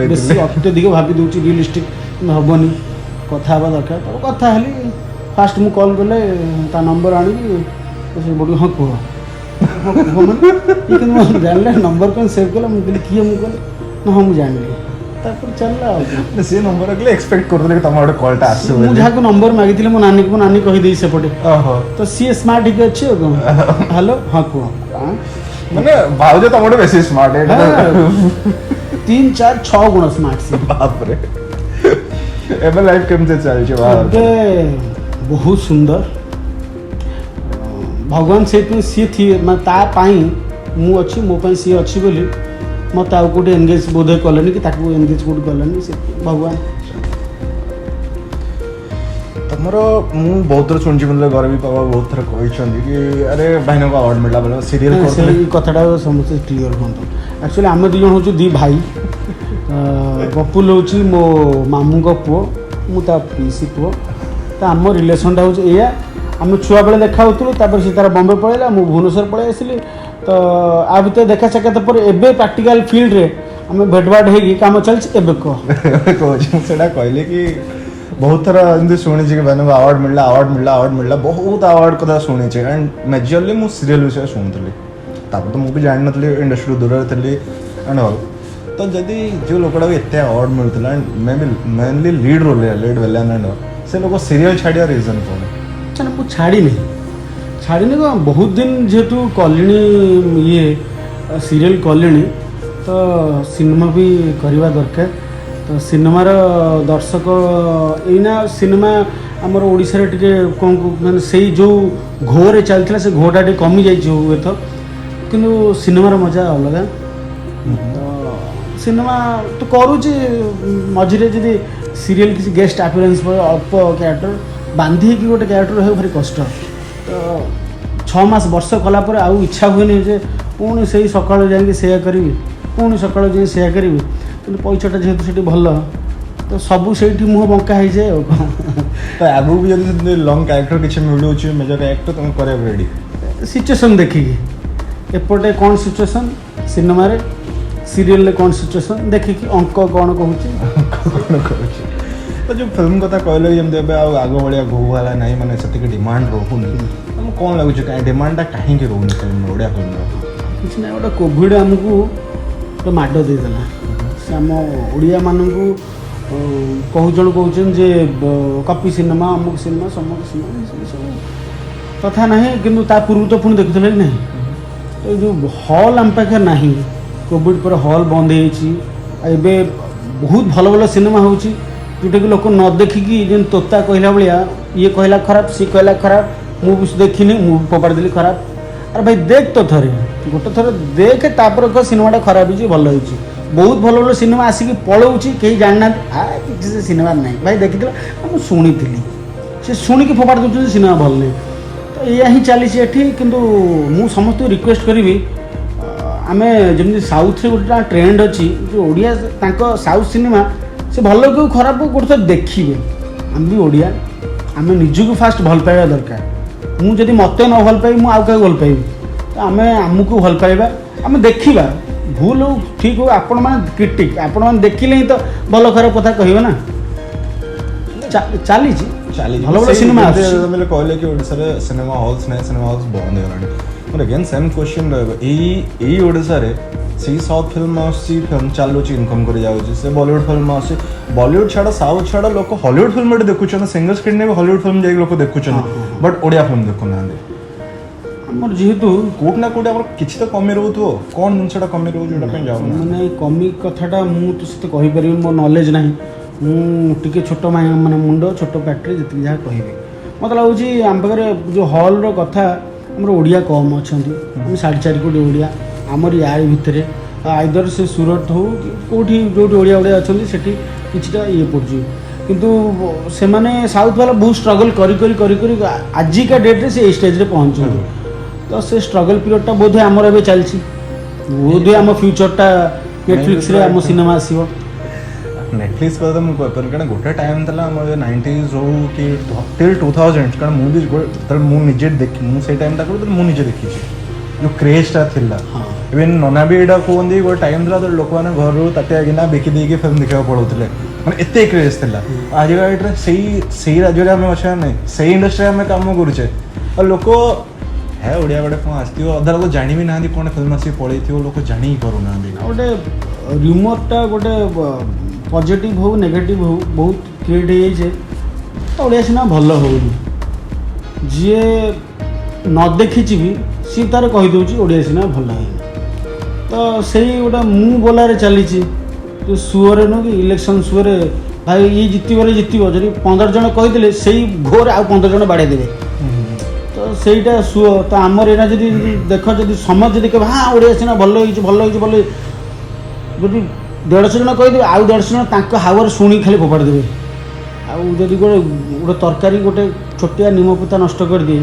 बेसी अत्यधिक भावी दूसरी रियलिस्टिक हेनी कथा हवा दरकार तो कथा हेली फास्ट मु कॉल कले ता नंबर आनी से बड़ी हाँ कह मैंने जानले नंबर कौन सेव कला मुझे किए मुझे ना हाँ मुझे जानली चलला से नंबर के एक्सपेक्ट करथले कि तमरो कॉलटा आसे मु जहा को नंबर मागिथिले मो नानी कहि देई सेपटे तो सी स्मार्ट ही अच्छे हेलो हाँ कह माने भाउजे तमरो बेसी स्मार्ट है 3 4 6 गुण स्मार्ट से बाप रे एबे लाइफ केमते चल छै बाहर बहुत सुंदर भगवान से सी थी मैं ता पाई मु अच्छी मो पाई सी अच्छी बोली मत आउ कोटे एंगेज बोधे कलेनि कि ताकू एंगेज कोट कलेनि से भगवान मोर मु बहुत थर शुणी मतलब घर भी पापा बहुत थर कहते कि अरे भाई को अवार्ड मिलला बोलो सीरियल ସେଇ କଥାଟା ସମସ୍ତେ କ୍ଲିଅର କୁହନ୍ତୁ। ଆକ୍ଚୁଆଲି ଆମେ ଦୁଇ ଜଣ ହେଉଛୁ ଦୁଇ ଭାଇ। ବପୁଲ ହେଉଛି ମୋ ମାମୁଙ୍କ ପୁଅ, ମୁଁ ତା ପିଇସି ପୁଅ। ତ ଆମ ରିଲେସନଟା ହେଉଛି ଏଇଆ। ଆମେ ଛୁଆବେଳେ ଦେଖା ହେଉଥିଲୁ, ତାପରେ ସେ ତାର ବମ୍ବେ ପଳେଇଲା, ମୁଁ ଭୁବନେଶ୍ୱର ପଳେଇ ଆସିଲି। ତ ଆ ଭିତରେ ଦେଖା ସାକ୍ଷାତ ପରେ ଏବେ ପ୍ରାକ୍ଟିକାଲ ଫିଲ୍ଡରେ ଆମେ ଭେଟଭାଟ ହେଇକି କାମ ଚାଲିଛି। ଏବେ କହ କହୁଛି ମୁଁ ସେଇଟା କହିଲି କି ବହୁତ ଥର ଏମିତି ଶୁଣିଛି କି ଭାଇଙ୍କୁ ଆୱାର୍ଡ଼ ମିଳିଲା ବହୁତ ଆୱାର୍ଡ଼ କଥା ଶୁଣିଛି ଆଣ୍ଡ ମେଜରଲି ମୁଁ ସିରିଏଲ୍ ବିଷୟରେ ଶୁଣୁଥିଲି। ତାପରେ ତ ମୁଁ ବି ଜାଣିନଥିଲି, ଇଣ୍ଡଷ୍ଟ୍ରିରୁ ଦୂରରେ ଥିଲି ଆଣ୍ଡ ଅଲ୍। ତ ଯଦି ଯେଉଁ ଲୋକଟାକୁ ଏତେ ଆୱାର୍ଡ଼ ମିଳୁଥିଲା and mainly lead role villain and all, ସେ ଲୋକ ସିରିଏଲ୍ ଛାଡ଼ିବା ରିଜନ୍ କ'ଣ? ମୁଁ ଛାଡ଼ିନି କ'ଣ, ବହୁତ ଦିନ ଯେହେତୁ କଲିଣି ଇଏ ସିରିଏଲ୍ କଲିଣି, ତ ସିନେମା ବି କରିବା ଦରକାର। ତ ସିନେମାର ଦର୍ଶକ ଏଇନା ସିନେମା ଆମର ଓଡ଼ିଶାରେ ଟିକେ କ'ଣ ମାନେ ସେଇ ଯେଉଁ ଘୋରେ ଚାଲିଥିଲା ସେ ଘୋଟା ଟିକେ କମିଯାଇଛି ହୁଏତ, କିନ୍ତୁ ସିନେମାର ମଜା ଅଲଗା। ତ ସିନେମା ତ କରୁଛି, ମଝିରେ ଯଦି ସିରିଏଲ୍ କିଛି ଗେଷ୍ଟ ଆପିୟରାନ୍ସ ଅଳ୍ପ କ୍ୟାରେକ୍ଟର ବାନ୍ଧି ହେଇକି ଗୋଟେ କ୍ୟାରେକ୍ଟର ରହିବ ଭାରି କଷ୍ଟ। ତ 6 ମାସ ବର୍ଷ କଲା ପରେ ଆଉ ଇଚ୍ଛା ହୁଏନି ଯେ ପୁଣି ସେଇ ସକାଳୁ ଯାଇକି ସେୟା କରିବି, ପୁଣି ସକାଳୁ ଯାଇ ସେୟା କରିବି। କିନ୍ତୁ ପଇସାଟା ଯେହେତୁ ସେଠି ଭଲ, ତ ସବୁ ସେଇଠି ମୁହଁ ବଙ୍କା ହେଇଯାଏ ଆଉ କ'ଣ। ତ ଆଗକୁ ବି ଯଦି ସେମିତି ଲଙ୍ଗ୍ କ୍ୟାରେକ୍ଟର କିଛି ମିଳୁଛି ମେଜର କ୍ୟାରେକ୍ଟର ତୁମେ କରିବାକୁ ରେଡ଼ି? ସିଚୁଏସନ୍ ଦେଖିକି, ଏପଟେ କ'ଣ ସିଚୁଏସନ୍ ସିନେମାରେ, ସିରିଏଲ୍ରେ କ'ଣ ସିଚୁଏସନ୍ ଦେଖିକି ଅଙ୍କ କ'ଣ କହୁଛି। ତ ଯେଉଁ ଫିଲ୍ମ କଥା କହିଲେ ଯେମିତି ଏବେ ଆଉ ଆଗ ଭଳିଆ ଘୋ ହେଲା ନାହିଁ, ମାନେ ସେତିକି ଡିମାଣ୍ଡ ରହୁନି, ତମକୁ କ'ଣ ଲାଗୁଛି କାହିଁ ଡିମାଣ୍ଡଟା କାହିଁକି ରହୁନି ଫିଲ୍ମ ଓଡ଼ିଆ ଫିଲ୍ମର? କିଛି ନାହିଁ, ଗୋଟେ କୋଭିଡ଼ ଆମକୁ ଗୋଟେ ମାଡ଼ ଦେଇଦେଲା। ସେ ଆମ ଓଡ଼ିଆମାନଙ୍କୁ କହୁଛନ୍ତି ଯେ କପି ସିନେମା, ଅମୁକ ସିନେମା, ସମୁକ ସିନେମା, ସବୁ କଥା ନାହିଁ। କିନ୍ତୁ ତା ପୂର୍ବରୁ ତ ପୁଣି ଦେଖୁଥିଲେ କି ନାହିଁ, ଏ ଯେଉଁ ହଲ୍ ଆମ ପାଖରେ ନାହିଁ, କୋଭିଡ଼ ପରେ ହଲ୍ ବନ୍ଦ ହେଇଯାଇଛି। ଆଉ ଏବେ ବହୁତ ଭଲ ଭଲ ସିନେମା ହେଉଛି ଯେଉଁଟାକି ଲୋକ ନ ଦେଖିକି ଯେମିତି ତୋତା କହିଲା ଭଳିଆ, ଇଏ କହିଲା ଖରାପ, ସିଏ କହିଲା ଖରାପ, ମୁଁ ବି ଦେଖିନି, ମୁଁ ଫୋପାଡ଼ି ଦେଲି ଖରାପ। ଆରେ ଭାଇ ଦେଖ ତ ଥରେ, ଗୋଟେ ଥର ଦେଖେ, ତାପରେ କହ ସିନେମାଟା ଖରାପ ହେଇଛି ଭଲ ହେଇଛି। ବହୁତ ଭଲ ଭଲ ସିନେମା ଆସିକି ପଳଉଛି, କେହି ଜାଣିନାହାନ୍ତି କିଛି ସେ ସିନେମା ନାହିଁ। ଭାଇ ଦେଖିଥିଲା, ମୁଁ ଶୁଣିଥିଲି, ସେ ଶୁଣିକି ଫୋପାଡ଼ି ଦେଉଛନ୍ତି ସିନେମା ଭଲ ନାହିଁ। ତ ଏଇଆ ହିଁ ଚାଲିଛି ଏଠି। କିନ୍ତୁ ମୁଁ ସମସ୍ତଙ୍କୁ ରିକ୍ୱେଷ୍ଟ କରିବି, ଆମେ ଯେମିତି ସାଉଥ୍ରେ ଗୋଟେ ଟ୍ରେଣ୍ଡ ଅଛି, ଯେଉଁ ଓଡ଼ିଆ ତାଙ୍କ ସାଉଥ୍ ସିନେମା ସେ ଭଲ କେଉଁ ଖରାପ ଗୋଟେ ଥର ଦେଖିବେ। ଆମେ ବି ଓଡ଼ିଆ, ଆମେ ନିଜକୁ ଫାଷ୍ଟ ଭଲ ପାଇବା ଦରକାର। ମୁଁ ଯଦି ମୋତେ ନ ଭଲ ପାଇବି, ମୁଁ ଆଉ କାହାକୁ ଭଲ ପାଇବି? ତ ଆମେ ଆମକୁ ଭଲ ପାଇବା, ଆମେ ଦେଖିବା, ଭୁଲ ହଉ ଠିକ୍ ହଉ, ଆପଣମାନେ କ୍ରିଟିକ୍, ଆପଣମାନେ ଦେଖିଲେ ହିଁ ତ ଭଲ ଖରାପ କଥା କହିବେ ନା। ଚାଲିଛି ଭଲ ଭଲ ସିନେମା ଆସୁଛି। କହିଲେ କି ଓଡ଼ିଶାରେ ସିନେମା ହଲ୍ସ ନାହିଁ, ସିନେମା ହଲ୍ସ ବନ୍ଦ ହେଇଗଲାଣି। ମୋର ଏଗେନ୍ ସେମ୍ କ୍ୱେଶ୍ଚନ୍ ରହିବ, ଏଇ ଓଡ଼ିଶାରେ ସେଇ ସାଉଥ୍ ଫିଲ୍ମ ଆସୁଛି, ଫିଲ୍ମ ଚାଲୁଛି, ଇନକମ୍ କରି ଯାଉଛି। ସେ ବଲିଉଡ଼ ଫିଲ୍ମ ଆସୁଛି, ବଲିଉଡ଼ ଛାଡ଼ ସାଉଥ୍ ଛାଡ଼ ଲୋକ ହଲିଉଡ଼ ଫିଲ୍ମ ଏଠି ଦେଖୁଛନ୍ତି, ସିଙ୍ଗଲ ସ୍କ୍ରିନ୍ରେ ବି ହଲିଉଡ଼ ଫିଲ୍ମ ଯାଇକି ଲୋକ ଦେଖୁଛନ୍ତି, ବଟ୍ ଓଡ଼ିଆ ଫିଲ୍ମ ଦେଖୁନାହାନ୍ତି। ଆମର ଯେହେତୁ କୋଉଠି ନା କୋଉଠି ଆମର କିଛି ତ କମି ରହୁଥିବ, କ'ଣ ଜିନିଷଟା କମି ରହୁଛି ଯୋଉଟା ପାଇଁ ଯାଉନି? ମାନେ କମି କଥାଟା ମୁଁ ତ ସେତେ କହିପାରିବିନି, ମୋ ନଲେଜ ନାହିଁ। ମୁଁ ଟିକେ ଛୋଟ ମାନେ ମୁଣ୍ଡ ଛୋଟ ପାଟିରେ ଯେତିକି ଯାହା କହିବି, ମୋତେ ଲାଗୁଛି ଆମ ପାଖରେ ଯେଉଁ ହଲ୍ର କଥା, ଆମର ଓଡ଼ିଆ କମ୍ ଅଛନ୍ତି। ଆମେ 4.5 କୋଟି ଓଡ଼ିଆ ଆମର ୟାରି ଭିତରେ, ଆଇଦର ସେ ସୁରଟ ହଉ କେଉଁଠି ଯେଉଁଠି ଓଡ଼ିଆ ଅଛନ୍ତି ସେଠି କିଛିଟା ଇଏ ପଡ଼ୁଛି। କିନ୍ତୁ ସେମାନେ ସାଉଥ୍ ବାଲା ବହୁତ ଷ୍ଟ୍ରଗଲ୍ କରି ଆଜିକା ଡେଟ୍ରେ ସେ ଏଇ ଷ୍ଟେଜ୍ରେ ପହଞ୍ଚୁଛନ୍ତି। ତ ସେ ଷ୍ଟ୍ରଗଲ୍ ପିରିୟଡ଼ଟା ବୋଧହୁଏ ଆମର ଏବେ ଚାଲିଛି, ବୋଧହୁଏ ଆମ ଫ୍ୟୁଚର୍ଟା ନେଟଫ୍ଲିକ୍ସରେ ଆମ ସିନେମା ଆସିବ। ନେଟଫ୍ଲିକ୍ସ କଥା ମୁଁ କହିପାରିବି, କାରଣ ଗୋଟେ ଟାଇମ୍ ଥିଲା ଆମର 90s ହଉ କି ଟିଲ୍ 2000, କାରଣ ମୁଁ ବି ଯେତେବେଳେ ମୁଁ ନିଜେ ମୁଁ ସେଇ ଟାଇମ୍ଟା କରୁ ମୁଁ ନିଜେ ଦେଖିଛି ଯେଉଁ କ୍ରେଜ୍ଟା ଥିଲା। ଇଭେନ୍ ନନା ବି ଏଇଟା କୁହନ୍ତି, ଗୋଟେ ଟାଇମ୍ ଥିଲା ଲୋକମାନେ ଘରୁ ତାଟିଆ ଗିନା ବିକି ଦେଇକି ଫିଲ୍ମ ଦେଖିବାକୁ ପଳାଉଥିଲେ, ମାନେ ଏତେ କ୍ରେଜ୍ ଥିଲା। ଆଜିକା ଡେଟ୍ରେ ସେଇ ରାଜ୍ୟରେ ଆମେ ଅଛେ ନାହିଁ, ସେଇ ଇଣ୍ଡଷ୍ଟ୍ରିରେ ଆମେ କାମ କରୁଛେ, ଆଉ ଲୋକ ଓଡ଼ିଆ ଗୋଟେ କ'ଣ ଆସିଥିବ, ଅଧା ଲୋକ ଜାଣି ବି ନାହାନ୍ତି କ'ଣ ଫିଲ୍ମ ଆସିକି ପଳେଇଥିବ, ଲୋକ ଜାଣି ହିଁ ପାରୁନାହାନ୍ତି। ଗୋଟେ ର୍ୟୁମର୍ଟା ଗୋଟେ ପଜିଟିଭ୍ ହଉ ନେଗେଟିଭ୍ ହଉ ବହୁତ କ୍ରିଏଟ୍ ହେଇଯାଇଛି, ଓଡ଼ିଆ ସିନେମା ଭଲ ହେଉନି। ଯିଏ ନ ଦେଖିଛି ବି ସିଏ ତାର କହିଦେଉଛି ଓଡ଼ିଆ ସିନେମା ଭଲ ହେଇନି। ତ ସେଇ ଗୋଟେ ମୁଁ ବୋଲାରେ ଚାଲିଛି, ଯେଉଁ ସୁଅରେ ନୁହେଁ କି ଇଲେକ୍ସନ୍ ସୁଅରେ, ଭାଇ ଇଏ ଜିତିବ, ଯଦି 15 ଜଣ କହିଦେଲେ ସେଇ ଘୋରେ ଆଉ 15 ଜଣ ବାଡ଼େଇ ଦେବେ। ତ ସେଇଟା ସୁଅ। ତ ଆମର ଏଇଟା ଯଦି ଦେଖ, ଯଦି ସମାଜ ଯଦି କହିବ ହଁ ଓଡ଼ିଆ ସିନେମା ଭଲ ହେଇଛି, ଯଦି 150 ଜଣ କହିଦେବେ, ଆଉ 150 ଜଣ ତାଙ୍କ ହାୱାରେ ଶୁଣିକି ଖାଲି ଫୋପାଡ଼ି ଦେବେ। ଆଉ ଯଦି ଗୋଟେ ତରକାରୀ ଗୋଟେ ଛୋଟିଆ ନିମ ପିତା ନଷ୍ଟ କରିଦିଏ,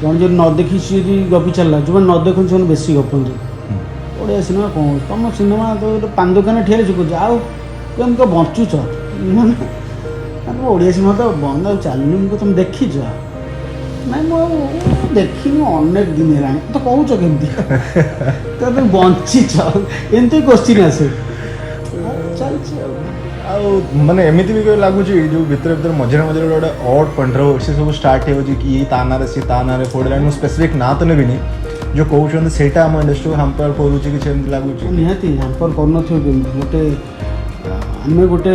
ଜଣେ ଯଦି ନ ଦେଖି ସିଏ ଯଦି ଗପି ଚାଲିଲା, ଯେଉଁମାନେ ନ ଦେଖନ୍ତି ସେମାନେ ବେଶୀ ଗପନ୍ତି। ଓଡ଼ିଆ ସିନେମା କ'ଣ ହେଉଛି, ତୁମ ସିନେମା ତ ଗୋଟେ ପାନ ଦୋକାନରେ ଠିଆ ହେଇଛି କହୁଛି ଆଉ କେମିତି ତ ବଞ୍ଚୁଛ, ମାନେ ଓଡ଼ିଆ ସିନେମା ତ ବନ୍ଦ ଆଉ ଚାଲୁନି। ମୁଁ ତୁମେ ଦେଖିଛ? ନାଇଁ ମୁଁ ଆଉ ଦେଖିନି, ଅନେକ ଦିନ ହେଲାଣି। ତ କହୁଛ କେମିତି ତୁମେ ବଞ୍ଚିଛ, ଏମିତି କୋଶ୍ଚିନ୍ ଆସେ। ଚାଲିଛି ଆଉ ମାନେ ଏମିତି ବି ଲାଗୁଛି ଯେଉଁ ଭିତରେ ଭିତରେ ମଝିରେ ମଝିରେ ଗୋଟେ ଅଡ୍ କଣ୍ଟ୍ରୋଭର୍ସି ସବୁ ଷ୍ଟାର୍ଟ ହେଉଛି କି ତା ନାଁରେ ସିଏ ତା ନାଁରେ ପଡ଼ିଲାଣି। ମୁଁ ସ୍ପେସିଫିକ୍ ନାଁ ତ ନେବିନି, ଯେଉଁ କହୁଛନ୍ତି ସେଇଟା ଆମ ଇଣ୍ଡଷ୍ଟ୍ରିକୁ ହାମ୍ପର କରୁଛି କିଛି ଏମିତି ଲାଗୁଛି? ନିହାତି ହାମ୍ପର କରୁନଥିବ କେମିତି। ଗୋଟେ ଆମେ ଗୋଟେ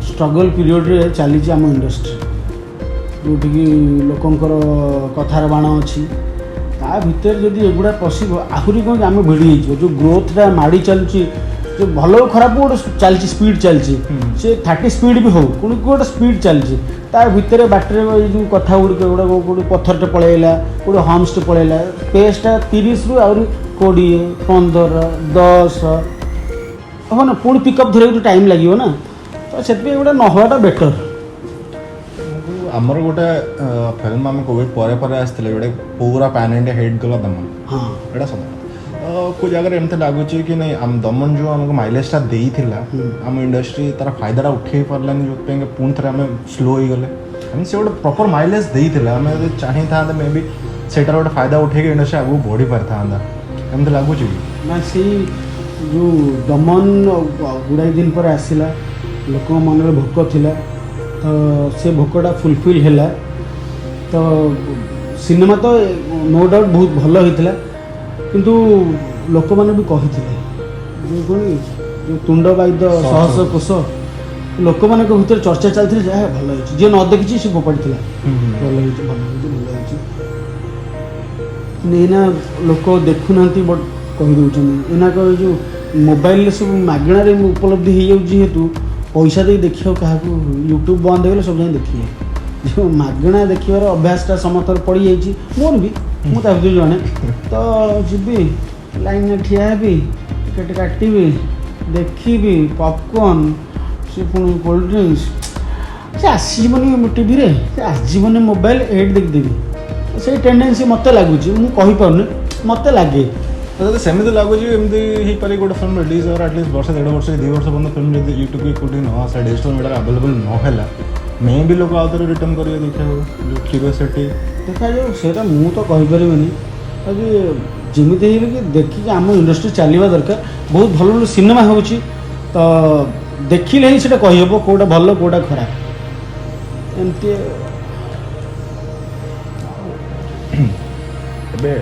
ଷ୍ଟ୍ରଗଲ୍ ପିରିୟଡ଼ରେ ଚାଲିଛି ଆମ ଇଣ୍ଡଷ୍ଟ୍ରି, ଯେଉଁଠିକି ଲୋକଙ୍କର କଥାର ବାଣ ଅଛି। ତା ଭିତରେ ଯଦି ଏଗୁଡ଼ା ପଶିବ ଆହୁରି କ'ଣ କି ଆମେ ଭିଡ଼ି ହେଇଯିବ। ଯେଉଁ ଗ୍ରୋଥଟା ମାଡ଼ି ଚାଲୁଛି, ଯେଉଁ ଭଲ ଖରାପ ଗୋଟେ ଚାଲିଛି, ସ୍ପିଡ଼ ଚାଲିଛି, ସେ 30 ସ୍ପିଡ଼ ବି ହେଉ ପୁଣି ଗୋଟେ ସ୍ପିଡ଼ ଚାଲିଛି। ତା ଭିତରେ ବାଟରେ ଏଇ ଯେଉଁ କଥା ଗୁଡ଼ିକ ଗୁଡ଼ାକ କେଉଁଠି ପଥରଟେ ପଳେଇଲା, କେଉଁଠି ହମ୍ସଟେ ପଳେଇଲା, ପେଜ୍ଟା 30ରୁ ଆହୁରି 20, 15, 10 ହେବ ନା, ପୁଣି ପିକଅପ୍ ଧରିବାକୁ ଟାଇମ୍ ଲାଗିବ ନା। ତ ସେଥିପାଇଁ ଏଗୁଡ଼ା ନ ହେବାଟା ବେଟର୍। ଆମର ଗୋଟେ ଫିଲ୍ମ ଆମେ କୋଭିଡ଼ ପରେ ପରେ ଆସିଥିଲେ, ଗୋଟେ ପୁରା ପ୍ୟାନ୍ ଇଣ୍ଡିଆ ହିଟ୍ ଗଲା ଦମନ। ହଁ, ଏଇଟା ସତ। କେଉଁ ଜାଗାରେ ଏମିତି ଲାଗୁଛି କି ନାଇଁ ଆମ ଦମନ ଯେଉଁ ଆମକୁ ମାଇଲେଜଟା ଦେଇଥିଲା, ଆମ ଇଣ୍ଡଷ୍ଟ୍ରି ତା'ର ଫାଇଦାଟା ଉଠେଇ ପାରିଲାନି, ଯେଉଁଥିପାଇଁ ପୁଣି ଥରେ ଆମେ ସ୍ଲୋ ହେଇଗଲେ। ସେ ଗୋଟେ ପ୍ରପର୍ ମାଇଲେଜ ଦେଇଥିଲା, ଆମେ ଯଦି ଚାହିଁଥାନ୍ତେ ମେ ବି ସେଇଟାର ଗୋଟେ ଫାଇଦା ଉଠେଇକି ଇଣ୍ଡଷ୍ଟ୍ରି ଆଗକୁ ବଢ଼ି ପାରିଥାନ୍ତା। ଏମିତି ଲାଗୁଛି କି ନା ସେଇ ଯେଉଁ ଦମନ ଗୁଡ଼ାଏ ଦିନ ପରେ ଆସିଲା, ଲୋକଙ୍କ ମନରେ ଭୋକ ଥିଲା, ତ ସେ ଭୋକଟା ଫୁଲଫିଲ୍ ହେଲା। ତ ସିନେମା ତ ନୋ ଡାଉଟ୍ ବହୁତ ଭଲ ହେଇଥିଲା, କିନ୍ତୁ ଲୋକମାନେ ବି କହିଥିଲେ ଯେଉଁ କ'ଣ ଯେଉଁ ତୁଣ୍ଡ ବାଇଦ ସହସ କୋଷ, ଲୋକମାନଙ୍କ ଭିତରେ ଚର୍ଚ୍ଚା ଚାଲିଥିଲା ଯାହା ଭଲ ହେଇଛି। ଯିଏ ନ ଦେଖିଛି ସେ ଫୋପାଡ଼ିଥିଲା ଭଲ ହେଇଛି, ଭଲ ହେଇଛି, ଭଲ ହେଇଛି। ଏଇନା ଲୋକ ଦେଖୁନାହାନ୍ତି ବଟ୍ କହିଦେଉଛନ୍ତି। ଏଇନାକ ଏଇ ଯେଉଁ ମୋବାଇଲରେ ସବୁ ମାଗଣାରେ ଉପଲବ୍ଧି ହେଇଯାଉଛି, ଯେହେତୁ ପଇସା ଦେଇ ଦେଖିବାକୁ କାହାକୁ, ୟୁଟ୍ୟୁବ୍ ବନ୍ଦ ହେଇଗଲେ ସବୁ ଯାଇ ଦେଖିଲେ। ଯେଉଁ ମାଗଣା ଦେଖିବାର ଅଭ୍ୟାସଟା ସମସ୍ତଙ୍କର ପଡ଼ିଯାଇଛି, ମୋର ବି, ମୁଁ ତା ଭିତରୁ ଜଣେ। ତ ଯିବି ଲାଇନ୍ରେ ଠିଆ ହେବି, ଟିକେଟ୍ କାଟିବି, ଦେଖିବି ପପକର୍ଣ୍ଣ, ସେ ପୁଣି କୋଲ୍ଡ ଡ୍ରିଙ୍କସ୍, ସେ ଆସିଯିବନି ଟିଭିରେ, ସେ ଆସିଯିବନି ମୋବାଇଲ, ଏଇଠି ଦେଖିଦେବି। ସେଇ ଟେଣ୍ଡେନ୍ସି ମୋତେ ଲାଗୁଛି, ମୁଁ କହିପାରୁନି, ମୋତେ ଲାଗେ। ଯଦି ସେମିତି ଲାଗୁଛି ଏମିତି ହେଇପାରେ ଗୋଟେ ଫିଲ୍ମ ରିଲିଜ୍ ହେବାର ଆଟଲିଷ୍ଟ ବର୍ଷ 1.5 ବର୍ଷ 2 ବର୍ଷ ପର୍ଯ୍ୟନ୍ତ ଫିଲ୍ମ ଯଦି ୟୁଟ୍ୟୁବ୍ କେଉଁଠି ନ ଆସେ, ଡିଜିଟାଲ୍ ମିଡ଼ିଆରେ ଆଭେଲେବଲ୍ ନ ହେଲା, ମେ ବି ଲୋକ ଆଉ ଥରେ ରିଟର୍ନ କରିବେ ଦେଖିବାକୁ, ଯେଉଁ କ୍ୟୁରିଓସିଟି ଦେଖାଯାଉ। ସେଇଟା ମୁଁ ତ କହିପାରିବିନି, ବାକି ଯେମିତି ହେଇକି କି ଦେଖିକି ଆମ ଇଣ୍ଡଷ୍ଟ୍ରି ଚାଲିବା ଦରକାର। ବହୁତ ଭଲ ଭଲ ସିନେମା ହେଉଛି, ତ ଦେଖିଲେ ହିଁ ସେଇଟା କହିହେବ କେଉଁଟା ଭଲ କେଉଁଟା ଖରାପ। ଏମିତି ଏବେ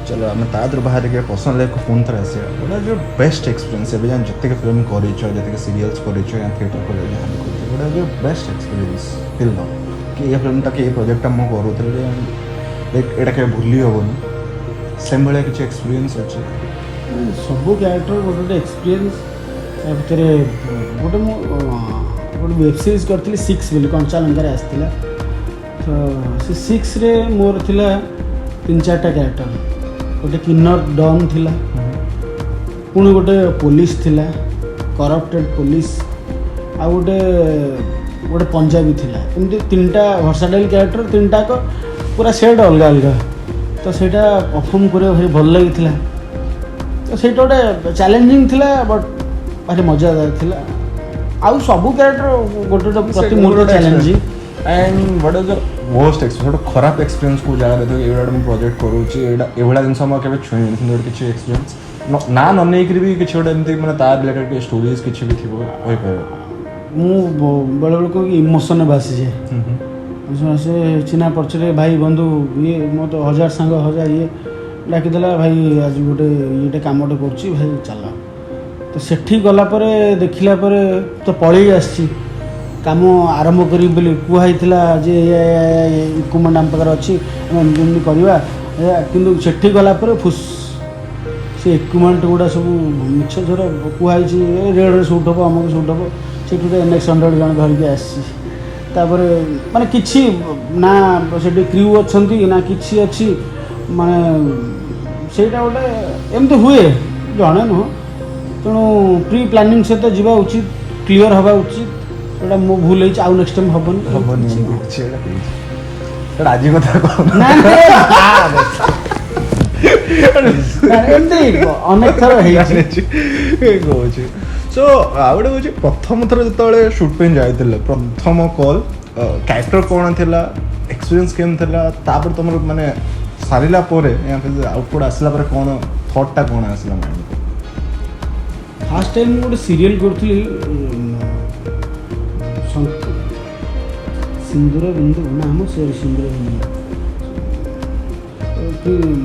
चलो आम तादर बाहर के पर्सनल लाइफ को पुणी थे आसिया गोटे जो बेस्ट एक्सपीरियंस एवं जान जितक फिल्म कर जितक सीरियल्स कर थिएटर कर गोटे जो बेस्ट एक्सपीरियंस फिल कि ये फिल्मटा कि प्रोजेक्टा मुझे करूँ लाइक यहाँ के भूली हेनी से भाया किसी एक्सपीरियंस अच्छे सब क्यारेक्टर गोटे गोटे एक्सपीरियंस भितर गोटे गोटे वेब सीरीज करी 6 बोली कंचा लंकार आसाला तो से 6 रे मोर थिला 3-4टा क्यारेक्टर गोटे किन्नर डन थिला पुणी गोटे पुलिस थिला करप्टेड पुलिस आ गोटे गोटे पंजाबी थिला एमती 3टा वर्साटाइल क्यारेक्टर 3टा को पूरा सेट अलग अलग तो सेटा परफॉर्म करे भारी भल लगी तो सेटा गोटे चैलेंजिंग थिला बट भारी मजादार थिला आउ सब क्यारेक्टर गोटे प्रति more challenging and what is the worst experience खराब एक्सपीरियंस को जगह देखो ये प्रोजेक्ट करूँ एभा जिन मुझे छुई किसी एक्सपीरियंस ना न नहीं भी किसी गोटे एमती मैंने तार रिलेटेड स्टोरीज किसी भी थी बेले बेले कह इमोशन भासी जाए से चिन्हा परिचय भाई बंधु ये मो तो 1000 सांग 1000 ये डाकिदेला भाई आज गोटे ये कमटे कर भाई चल तो सेठी गलापर देखला तो पलि आसी काम आरंभ करी कहुई जे इक्विपमेंट आम पाखे अच्छी एमती करवा कि सेठी गलापर फुस से इक्विपमेंट गुड़ा सब मिछ झर कहुई रेड सुट हम अमुक सुट हम से NX 100 जन धरिकी आसपर माने किछि ना से क्रू अच्छा ना कि अच्छी माने सेटा गोटे एमती हुए जड़े नुह तेणु प्री प्लानिंग सहित जावा उचित क्लीयर हवा उचित ସେଟା ମୋ ଭୁଲ ହେଇଛି, ଆଉ ନେକ୍ସଟ ଟାଇମ୍ ହବନି। ହବନି ସେଇଟା ହେଇଛି ସେଇଟା ଆଜି କଥା କହ ନା ଏମିତି ଅନେକ ଥର ହେଇଛି। କହୁଛି ସୋ ଆଉ ଗୋଟେ କହୁଛି ପ୍ରଥମ ଥର ଯେତେବେଳେ ସୁଟ୍ ପାଇଁ ଯାଇଥିଲେ ପ୍ରଥମ କଲ୍ କ୍ୟାରେକ୍ଟର କ'ଣ ଥିଲା, ଏକ୍ସପିରିଏନ୍ସ କେମିତି ଥିଲା, ତାପରେ ତମର ମାନେ ସାରିଲା ପରେ ଆଉଟପୁଟ୍ ଆସିଲା ପରେ କ'ଣ ଥଟ୍ଟା କ'ଣ ଆସିଲା ମାଇଣ୍ଡକୁ? ଫାର୍ଷ୍ଟ ଟାଇମ୍ ମୁଁ ଗୋଟେ ସିରିଏଲ୍ କରୁଥିଲି ସିନ୍ଦୁର ବିନ୍ଦୁ ନା ଆମ ସେ ସିନ୍ଦୁର ବିନ୍ଦୁ,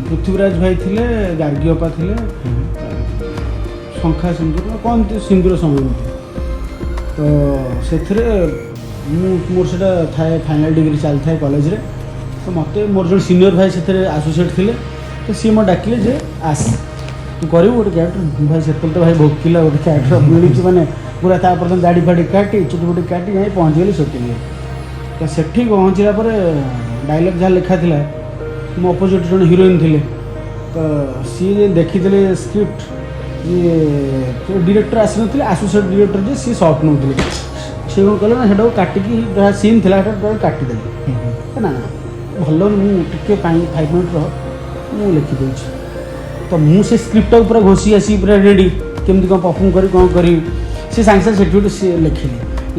ପୃଥ୍ୱୀରାଜ ଭାଇ ଥିଲେ, ଗାର୍ଗୀ ଅପା ଥିଲେ, ଶଙ୍ଖା ସିନ୍ଦୁର କ'ଣ ସିନ୍ଦୁର ସମୟ ତ ସେଥିରେ ମୋର ସେଇଟା ଥାଏ ଫାଇନାଲ୍ ଡିଗ୍ରୀ ଚାଲିଥାଏ କଲେଜରେ। ତ ମୋତେ ମୋର ଜଣେ ସିନିୟର ଭାଇ ସେଥିରେ ଆସୋସିଏଟ୍ ଥିଲେ, ତ ସିଏ ମୋତେ ଡାକିଲେ ଯେ ଆସ ତୁ କରିବୁ ଗୋଟେ କ୍ୟାରେକ୍ଟର। ଭାଇ ସେତେବେଳେ ତ ଭାଇ ଭୋକିଲା ଗୋଟେ କ୍ୟାରେକ୍ଟର ମିଳିଛି ମାନେ ପୁରା ତାପରେ ଦାଢ଼ି ଫାଡ଼ି କାଟି ଚୁଟି ଫୁଟି କାଟି ଯାଇ ପହଞ୍ଚିଗଲି ସୁଟିଂରେ। ତ ସେଠି ପହଞ୍ଚିଲା ପରେ ଡାଇଲଗ୍ ଯାହା ଲେଖା ଥିଲା, ମୋ ଅପୋଜିଟ୍ ଜଣେ ହିରୋଇନ୍ ଥିଲେ, ତ ସିଏ ଦେଖିଥିଲେ ସ୍କ୍ରିପ୍ଟ, ଇଏ ଡିରେକ୍ଟର ଆସିନଥିଲେ, ଆସୋସିଏଟ୍ ଡିରେକ୍ଟର ଯେ ସିଏ ସର୍ଟ ନେଉଥିଲେ, ସିଏ କ'ଣ କଲେ ନା ସେଟାକୁ କାଟିକି ଯାହା ସିନ୍ ଥିଲା ସେଟା କାଟିଦେଲେ। ନା ଭଲ ମୁଁ ଟିକେ 5 ମିନିଟ୍ ରହ ମୁଁ ଲେଖିଦେଉଛି। ତ ମୁଁ ସେ ସ୍କ୍ରିପ୍ଟଟାକୁ ପୁରା ଘୋଷି ଆସି ପୁରା ରେଡ଼ି କେମିତି କ'ଣ ପରଫର୍ମ କରି କ'ଣ କରିବି, ସେ ସାଙ୍ଗେ ସାଙ୍ଗେ ସେଠି ଗୋଟେ ସିଏ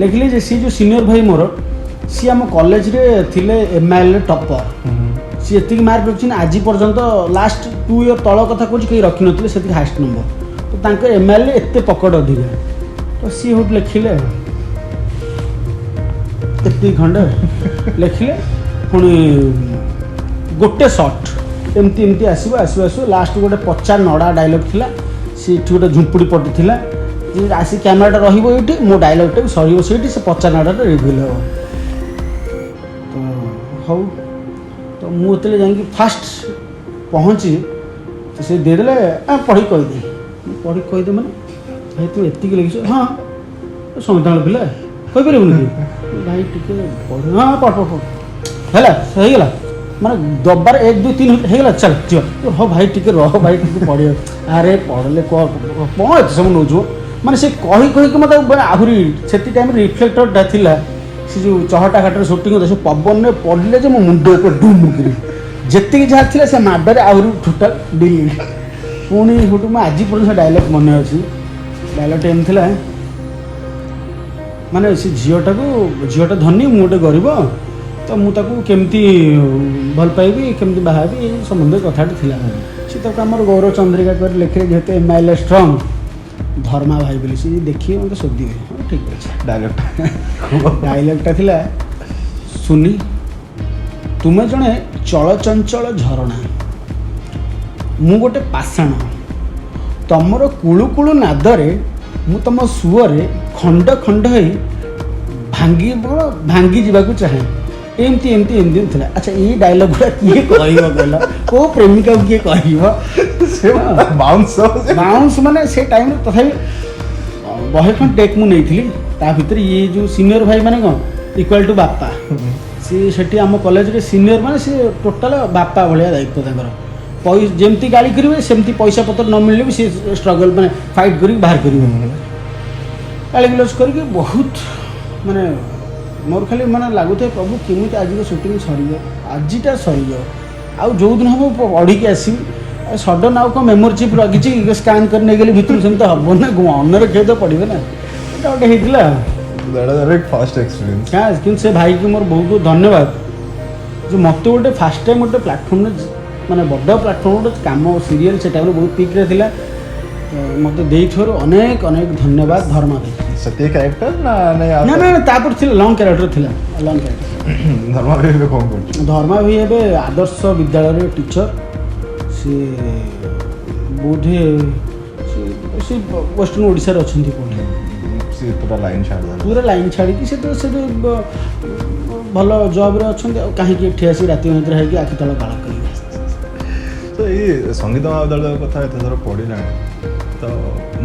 ଲେଖିଲେ ଯେ ସିଏ ଯେଉଁ ସିନିୟର ଭାଇ ମୋର ସିଏ ଆମ କଲେଜରେ ଥିଲେ MIL ଟପର୍। ସିଏ ଏତିକି ମାର୍କ ରଖିଛନ୍ତି ଆଜି ପର୍ଯ୍ୟନ୍ତ, ଲାଷ୍ଟ 2 ଇୟର୍ ତଳ କଥା କହୁଛି କେହି ରଖିନଥିଲେ ସେତିକି ହାଏଷ୍ଟ ନମ୍ବର। ତ ତାଙ୍କ MIL ଏତେ ପକଡ଼ ଅଧିକା, ତ ସିଏ ଗୋଟେ ଲେଖିଲେ ଏତିକି ଖଣ୍ଡେ ଲେଖିଲେ, ପୁଣି ଗୋଟେ ସଟ୍ ଏମିତି ଆସିବ ଲାଷ୍ଟ ଗୋଟେ ପଚା ନଡ଼ା ଡାଇଲଗ୍ ଥିଲା, ସେଠି ଗୋଟେ ଝୁମ୍ପୁଡ଼ି ପଡ଼ିଥିଲା, ଆସି କ୍ୟାମେରାଟା ରହିବ ଏଇଠି, ମୋ ଡାଇଲଗ୍ଟା ବି ସରିବ ସେଇଠି, ସେ ପଚା ନଡ଼ାଟା ରିଭିଲ୍ ହେବ। ତ ହଉ, ତ ମୁଁ ଯେତେବେଳେ ଯାଇକି ଫାଷ୍ଟ ପହଞ୍ଚି ତ ସେ ଦେଇଦେଲେ ପଢ଼ିକି କହିଦେ ମାନେ ଭାଇ ତୁ ଏତିକି ଲେଖିଛ, ହଁ ସମିତାଳ ପିଲା କହିପାରିବୁନି କି ଭାଇ ଟିକେ ପଢ଼, ହଁ ପଢ଼ ହେଲା ହେଇଗଲା ମାନେ ଦବାର 1 2 3 ହେଇଗଲା ଚାଲ ଯିବା, ହଁ ଭାଇ ଟିକେ ରହ ଭାଇ ଟିକେ ପଢ଼ିବ, ଆରେ ପଢ଼ିଲେ କ'ଣ ଏତେ ସମୟ ନେଉଛୁ ମାନେ ସେ କହିକି ମୋତେ ଆହୁରି ସେତି ଟାଇମ୍ରେ ରିଫ୍ଲେକ୍ଟରଟା ଥିଲା, ସେ ଯେଉଁ ଚହଟା ଘାଟରେ ସୁଟିଂ ହଉଥିଲା, ସେ ପବନରେ ପଡ଼ିଲେ ଯେ ମୋ ମୁଣ୍ଡ ଉପରେ ଡୁମ୍ କିରି ଯେତିକି ଯାହା ଥିଲା ସେ ମାଡ଼ରେ ଆହୁରି ଟୋଟାଲ୍ ଡିଲିଟ୍। ପୁଣି ଗୋଟେ ମୁଁ ଆଜି ପର୍ଯ୍ୟନ୍ତ ସେ ଡାଇଲଗ୍ ମନେ ଅଛି, ଡାଇଲଗ୍ଟା ଏମିତି ଥିଲା ମାନେ ସେ ଝିଅଟା ଧନୀ, ମୁଁ ଗୋଟେ ଗରିବ, ତ ମୁଁ ତାକୁ କେମିତି ଭଲ ପାଇବି, କେମିତି ବାହା ହେବି, ଏଇ ସମ୍ବନ୍ଧରେ କଥାଟି ଥିଲା। ସେ ତାକୁ ଆମର ଗୌରବ ଚନ୍ଦ୍ରିକା କରି ଲେଖିଲେ ଯେହେତୁ MIL ଷ୍ଟ୍ରଙ୍ଗ ଧର୍ମା ଭାଇ ବୋଲି, ସେ ଦେଖିବେ ମୋତେ ଶୋଧିବେ, ହଁ ଠିକ୍ ଅଛି। ଡାଇଲଗ୍ଟା ଥିଲା ସୁନି ତୁମେ ଜଣେ ଚଳଚଞ୍ଚଳ ଝରଣା, ମୁଁ ଗୋଟେ ପାଷାଣ, ତମର କୁଳୁ କୁଳୁ ନାଦରେ ମୁଁ ତମ ସୁଅରେ ଖଣ୍ଡ ଖଣ୍ଡ ହେଇ ଭାଙ୍ଗି ଯିବାକୁ ଚାହେଁ, ଏମିତି ଥିଲା। ଆଚ୍ଛା ଏଇ ଡାଇଲଗ୍ ଗୁଡ଼ା କିଏ କହିବ କହିଲ, କେଉଁ ପ୍ରେମିକାକୁ କିଏ କହିବ? ବାଉନ୍ସ ମାନେ ସେ ଟାଇମ୍ରେ ତଥାପି 100 ଖଣ୍ଡ ଟେକ୍ ମୁଁ ନେଇଥିଲି, ତା ଭିତରେ ଇଏ ଯେଉଁ ସିନିୟର ଭାଇ ମାନେ କ'ଣ ଇକ୍ୱାଲ୍ ଟୁ ବାପା, ସିଏ ସେଠି ଆମ କଲେଜରେ ସିନିୟର ମାନେ ସେ ଟୋଟାଲ୍ ବାପା ଭଳିଆ ଦାୟିତ୍ୱ ତାଙ୍କର, ଯେମିତି ଗାଳି କରିବେ ସେମିତି ପଇସା ପତ୍ର ନ ମିଳିଲେ ବି ସେ ଷ୍ଟ୍ରଗଲ୍ ମାନେ ଫାଇଟ୍ କରିକି ବାହାର କରିବେ, ଗାଳି ଗ୍ଲୋଜ୍ କରିକି ବହୁତ ମାନେ ମୋର ଖାଲି ମାନେ ଲାଗୁଥାଏ ପ୍ରଭୁ କେମିତି ଆଜିର ସୁଟିଂ ସରିଯାଉ, ଆଜିଟା ସରିଯାଉ, ଆଉ ଯେଉଁଦିନ ହେବ ପଢ଼ିକି ଆସିବି, ସଡନ୍ ଆଉ କ'ଣ ମେମୋରି ଚିପ୍ ରଖିଛି ସ୍କାନ୍ କରି ନେଇଗଲି ଭିତରୁ, ସେମିତି ହେବ ନା, ଅନ୍ୟର କେହି ତ ପଡ଼ିବେ ନା, ଏଇଟା ଗୋଟେ ହେଇଥିଲା। କିନ୍ତୁ ସେ ଭାଇକି ମୋର ବହୁତ ବହୁତ ଧନ୍ୟବାଦ ଯେ ମୋତେ ଗୋଟେ ଫାର୍ଷ୍ଟ ଟାଇମ୍ ଗୋଟେ ପ୍ଲାଟଫର୍ମରେ ମାନେ ବଡ଼ ପ୍ଲାଟଫର୍ମ ଗୋଟେ କାମ ସିରିଏଲ୍ ସେ ଟାଇମ୍ରେ ବହୁତ ପିକ୍ରେ ଥିଲା, ମୋତେ ଦେଇଥିବାରୁ ଅନେକ ଧନ୍ୟବାଦ ଧର୍ମା ଭାଇ। ସେତିକି କ୍ୟାରେକ୍ଟର ନା ତାପରେ ଥିଲା ଲଙ୍ଗ୍ କ୍ୟାରେକ୍ଟର ଥିଲା, ଲଙ୍ଗ୍ କ୍ୟାରେକ୍ଟର। ଧର୍ମା ଭାଇ ଏବେ କ'ଣ କରୁଛି? ଧର୍ମା ଭାଇ ଏବେ ଆଦର୍ଶ ବିଦ୍ୟାଳୟରେ ଟିଚର, ସିଏ ବୋଧେ ସେ ୱେଷ୍ଟର୍ଣ୍ଣ ଓଡ଼ିଶାରେ ଅଛନ୍ତି କେଉଁଠି, ସିଏ ପୁରା ଲାଇନ୍ ଛାଡ଼ିକି ସେ ଭଲ ଜବ୍ରେ ଅଛନ୍ତି, ଆଉ କାହିଁକି ଏଠି ଆସି ରାତି ଅନିଦ୍ରା ହେଇକି ଆଖି ତଳ କାଳ କରିବେ। ତ ଏଇ ସଙ୍ଗୀତ ମହାବିଦ୍ୟାଳୟ କଥା ଏତେ ଥର ପଡ଼ିଲାଣି, ତ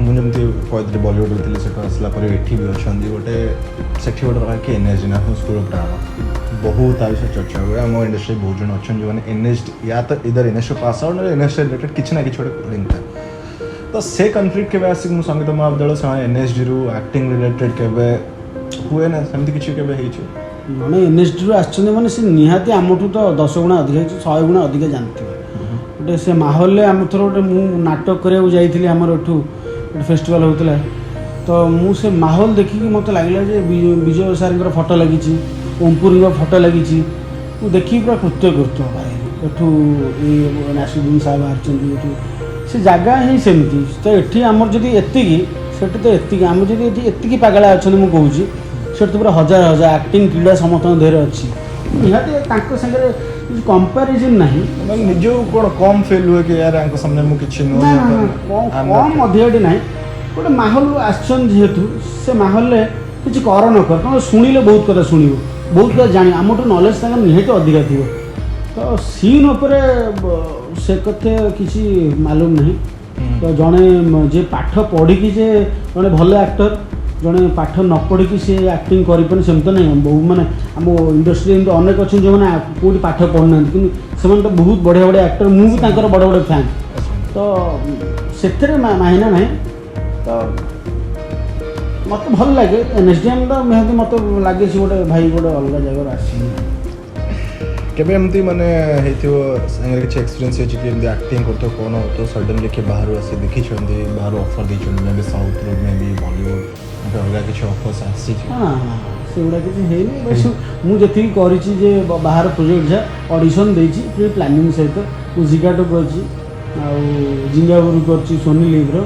ମୁଁ ଯେମିତି କହିଥିଲି ବଲିଉଡ଼ରେ ଥିଲି, ସେଠୁ ଆସିଲା ପରେ ଏଠି ବି ଅଛନ୍ତି ସେଠି ଗୋଟେ ରହିକି NSD national school of drama, ବହୁତ ତା ବିଷୟରେ ଚର୍ଚ୍ଚା ହୁଏ। ଆମ ଇଣ୍ଡଷ୍ଟ୍ରିରେ ବହୁତ ଜଣ ଅଛନ୍ତି ଯେଉଁମାନେ NSD ୟା ତ ଇଦର NSD ପାସ୍ ଆଉଟ୍ ନହେଲେ NSD ରିଲେଟେଡ୍ କିଛି ନା କିଛି ଗୋଟେ ଲିଙ୍କ୍ ଥାଏ। ତ ସେ କନଫ୍ଲିକ୍ଟ କେବେ ଆସିକି ମୁଁ ସଙ୍ଗୀତ ମହାବିଦ୍ୟାଳୟ ସେମାନେ NSDରୁ ଆକ୍ଟିଂ ରିଲେଟେଡ୍ କେବେ ହୁଏ ନା ସେମିତି କିଛି କେବେ ହେଇଛି? ଜଣେ ଏନ୍ଏସ୍ଡିରୁ ଆସିଛନ୍ତି ମାନେ ସେ ନିହାତି ଆମଠୁ ତ 10 ଗୁଣା ଅଧିକା ହେଇଛି, 100 ଗୁଣା ଅଧିକା ଜାଣିଥିବେ। ଗୋଟେ ସେ ମାହୋଲରେ ଆମେ ଥର ଗୋଟେ ମୁଁ ନାଟକ କରିବାକୁ ଯାଇଥିଲି, ଆମର ଏଠୁ ଗୋଟେ ଫେଷ୍ଟିଭାଲ୍ ହେଉଥିଲା, ତ ମୁଁ ସେ ମାହୋଲ ଦେଖିକି ମୋତେ ଲାଗିଲା ଯେ ବିଜୟ ସାର୍ଙ୍କର ଫଟୋ ଲାଗିଛି, ଓମପୁରୀଙ୍କ ଫଟୋ ଲାଗିଛି, ମୁଁ ଦେଖିକି ପୁରା କୃତ୍ୟ ଭାଇ ଏଠୁ ଏଇ ନାସିରୁଦ୍ଦିନ ସାହେବ ବାହାରିଛନ୍ତି ଏଠୁ। ସେ ଜାଗା ହିଁ ସେମିତି। ତ ଏଠି ଆମର ଯଦି ଏତିକି, ସେଠି ତ ଏତିକି। ଆମେ ଯଦି ଏଠି ଏତିକି ପାଗଳା ଅଛନ୍ତି, ମୁଁ କହୁଛି ସେଠି ତ ପୁରା ହଜାର ହଜାର ଆକ୍ଟିଂ କ୍ରୀଡ଼ା ସମସ୍ତଙ୍କ ଦେହରେ ଅଛି। ନିହାତି ତାଙ୍କ ସାଙ୍ଗରେ କିଛି କମ୍ପାରିଜନ୍ ନାହିଁ। ମାନେ ନିଜକୁ କ'ଣ କମ୍ ଫିଲ୍ ହୁଏ କି ୟାର ୟାଙ୍କ ସାମ୍ନାରେ ମୁଁ କିଛି ନୁହଁ? କମ୍ ଅଧିକାଟି ନାହିଁ, ଗୋଟେ ମାହୋଲ ଆସିଛନ୍ତି ଯେହେତୁ, ସେ ମାହୋଲରେ କିଛି କର ନ କର, କାରଣ ଶୁଣିଲେ ବହୁତ କଥା ଶୁଣିବ, ବହୁତ କଥା ଜାଣିବ, ଆମଠୁ ନଲେଜ୍ ତାଙ୍କର ନିହାତି ଅଧିକା ଥିବ। ତ ସିନ୍ ଉପରେ ସେ କଥା କିଛି ମାଲୁମ ନାହିଁ। ତ ଜଣେ ଯିଏ ପାଠ ପଢ଼ିକି ଯେ ଜଣେ ଭଲ ଆକ୍ଟର, ଜଣେ ପାଠ ନ ପଢ଼ିକି ସେ ଆକ୍ଟିଂ କରିପାରୁନି ସେମିତି ନାହିଁ। ବହୁ ମାନେ ଆମ ଇଣ୍ଡଷ୍ଟ୍ରିରେ ଏମିତି ଅନେକ ଅଛନ୍ତି ଯେଉଁମାନେ କେଉଁଠି ପାଠ ପଢ଼ୁନାହାନ୍ତି, କିନ୍ତୁ ସେମାନେ ତ ବହୁତ ବଢ଼ିଆ ବଢ଼ିଆ ଆକ୍ଟର, ମୁଁ ବି ତାଙ୍କର ବଡ଼ ବଡ଼ ଫ୍ୟାନ୍। ତ ସେଥିରେ ମାହିନା ନାହିଁ। ତ ମୋତେ ଭଲ ଲାଗେ ଏନ୍ଏସ୍ଡିଏମ୍ ତ ନିହାତି ମୋତେ ଲାଗେ ସେ ଗୋଟେ ଭାଇ ଗୋଟେ ଅଲଗା ଜାଗାରୁ ଆସିନି। କେବେ ଏମିତି ମାନେ ହେଇଥିବ ସାଙ୍ଗରେ କିଛି ଏକ୍ସପିରିଏନ୍ସ ଅଛି କି ଏମିତି ଆକ୍ଟିଂ କରୁଥିବ କ'ଣ ତ ସଡନ୍ଲି କିଏ ବାହାରୁ ଆସି ଦେଖିଛନ୍ତି, ବାହାରୁ ଅଫର୍ ଦେଇଛନ୍ତି, ମେ ବି ସାଉଥ୍ରୁ ମେ ବି ବଲିଉଡ଼ ଅଲଗା କିଛି ଅଫର୍ସ ଆସିଛି? ହଁ ସେଗୁଡ଼ା କିଛି ହେଇନି। ବସ୍ ମୁଁ ଯେତିକି କରିଛି ଯେ ବାହାର ପ୍ରୋଜେକ୍ଟ ଯାହା ଅଡ଼ିସନ୍ ଦେଇଛି ପ୍ରି ପ୍ଲାନିଂ ସହିତ, ମୁଁ ଜିଗାଟୋ କରିଛି, ଆଉ ଜିଙ୍ଗାବୁରୁ କରିଛି, ସୋନି ଲିଭ୍ର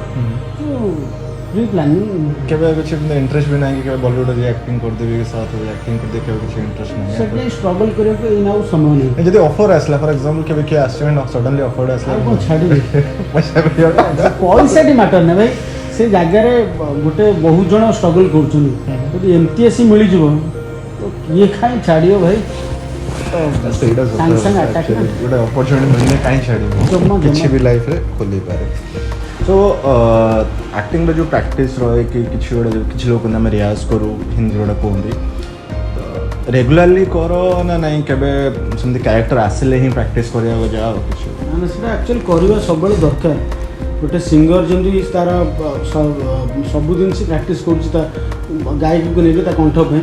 ପ୍ରି ପ୍ଲାନିଂ। କେବେ କିଛି ଇଣ୍ଟରେଷ୍ଟ ବି ନାହିଁ କି କେବେ ବଲିଉଡ଼ରେ ଆକ୍ଟିଂ କରିଦେବି କି ସାଉଥ୍ରେ ଆକ୍ଟିଂ କରିଦେବି, କେବେ କିଛି ଇଣ୍ଟରେଷ୍ଟ ନାହିଁ? ସେଥିପାଇଁ ଷ୍ଟ୍ରଗଲ୍ କରିବାକୁ ଏଇନା ଆଉ ସମୟ ନାହିଁ। ଯଦି ଅଫର୍ ଆସିଲା ଫର୍ ଏକ୍ସାମ୍ପଲ୍, କେବେ କିଏ ଆସିବେ ସଡନ୍ଲି ଅଫର୍ ଆସିଲା ଆଉ କ'ଣ ଛାଡ଼ିବି? ପଇସାଟି ମ୍ୟାଟର୍ ନାହିଁ ଭାଇ, ସେ ଜାଗାରେ ଗୋଟେ ବହୁତ ଜଣ ଷ୍ଟ୍ରଗଲ୍ କରୁଛନ୍ତି, ଯଦି ଏମିତି ଆସି ମିଳିଯିବ ତ କିଏ କାହିଁ ଛାଡ଼ିବ ଭାଇ? ସେଇଟା ସାଙ୍ଗେ ସାଙ୍ଗେ ଆଟାକ୍ ନା। ଗୋଟେ ଅପରଚୁନିଟି ମିଳିଲେ କାହିଁ ଛାଡ଼ିବ? କିଛି ବି ଲାଇଫରେ ଖୋଲିପାରେ। ସୋ ଆକ୍ଟିଂର ଯେଉଁ ପ୍ରାକ୍ଟିସ୍ ରହେ କି କିଛି ଗୋଟେ, କିଛି ଲୋକ ଆମେ ରିୟାଜ କରୁ ହିନ୍ଦୀ ଯୋଉଟା କୁହନ୍ତି, ରେଗୁଲାରଲି କର ନା ନାହିଁ? କେବେ ସେମିତି କ୍ୟାରେକ୍ଟର ଆସିଲେ ହିଁ ପ୍ରାକ୍ଟିସ୍ କରିବାକୁ ଯାଅ କିଛି? ନା ସେଇଟା ଆକ୍ଚୁଆଲି କରିବା ସବୁବେଳେ ଦରକାର। ଗୋଟେ ସିଙ୍ଗର ଯେମିତି ତାର ସବୁଦିନ ସେ ପ୍ରାକ୍ଟିସ୍ କରୁଛି ତା ଗାୟକକୁ ନେଇକି ତା କଣ୍ଠ ପାଇଁ,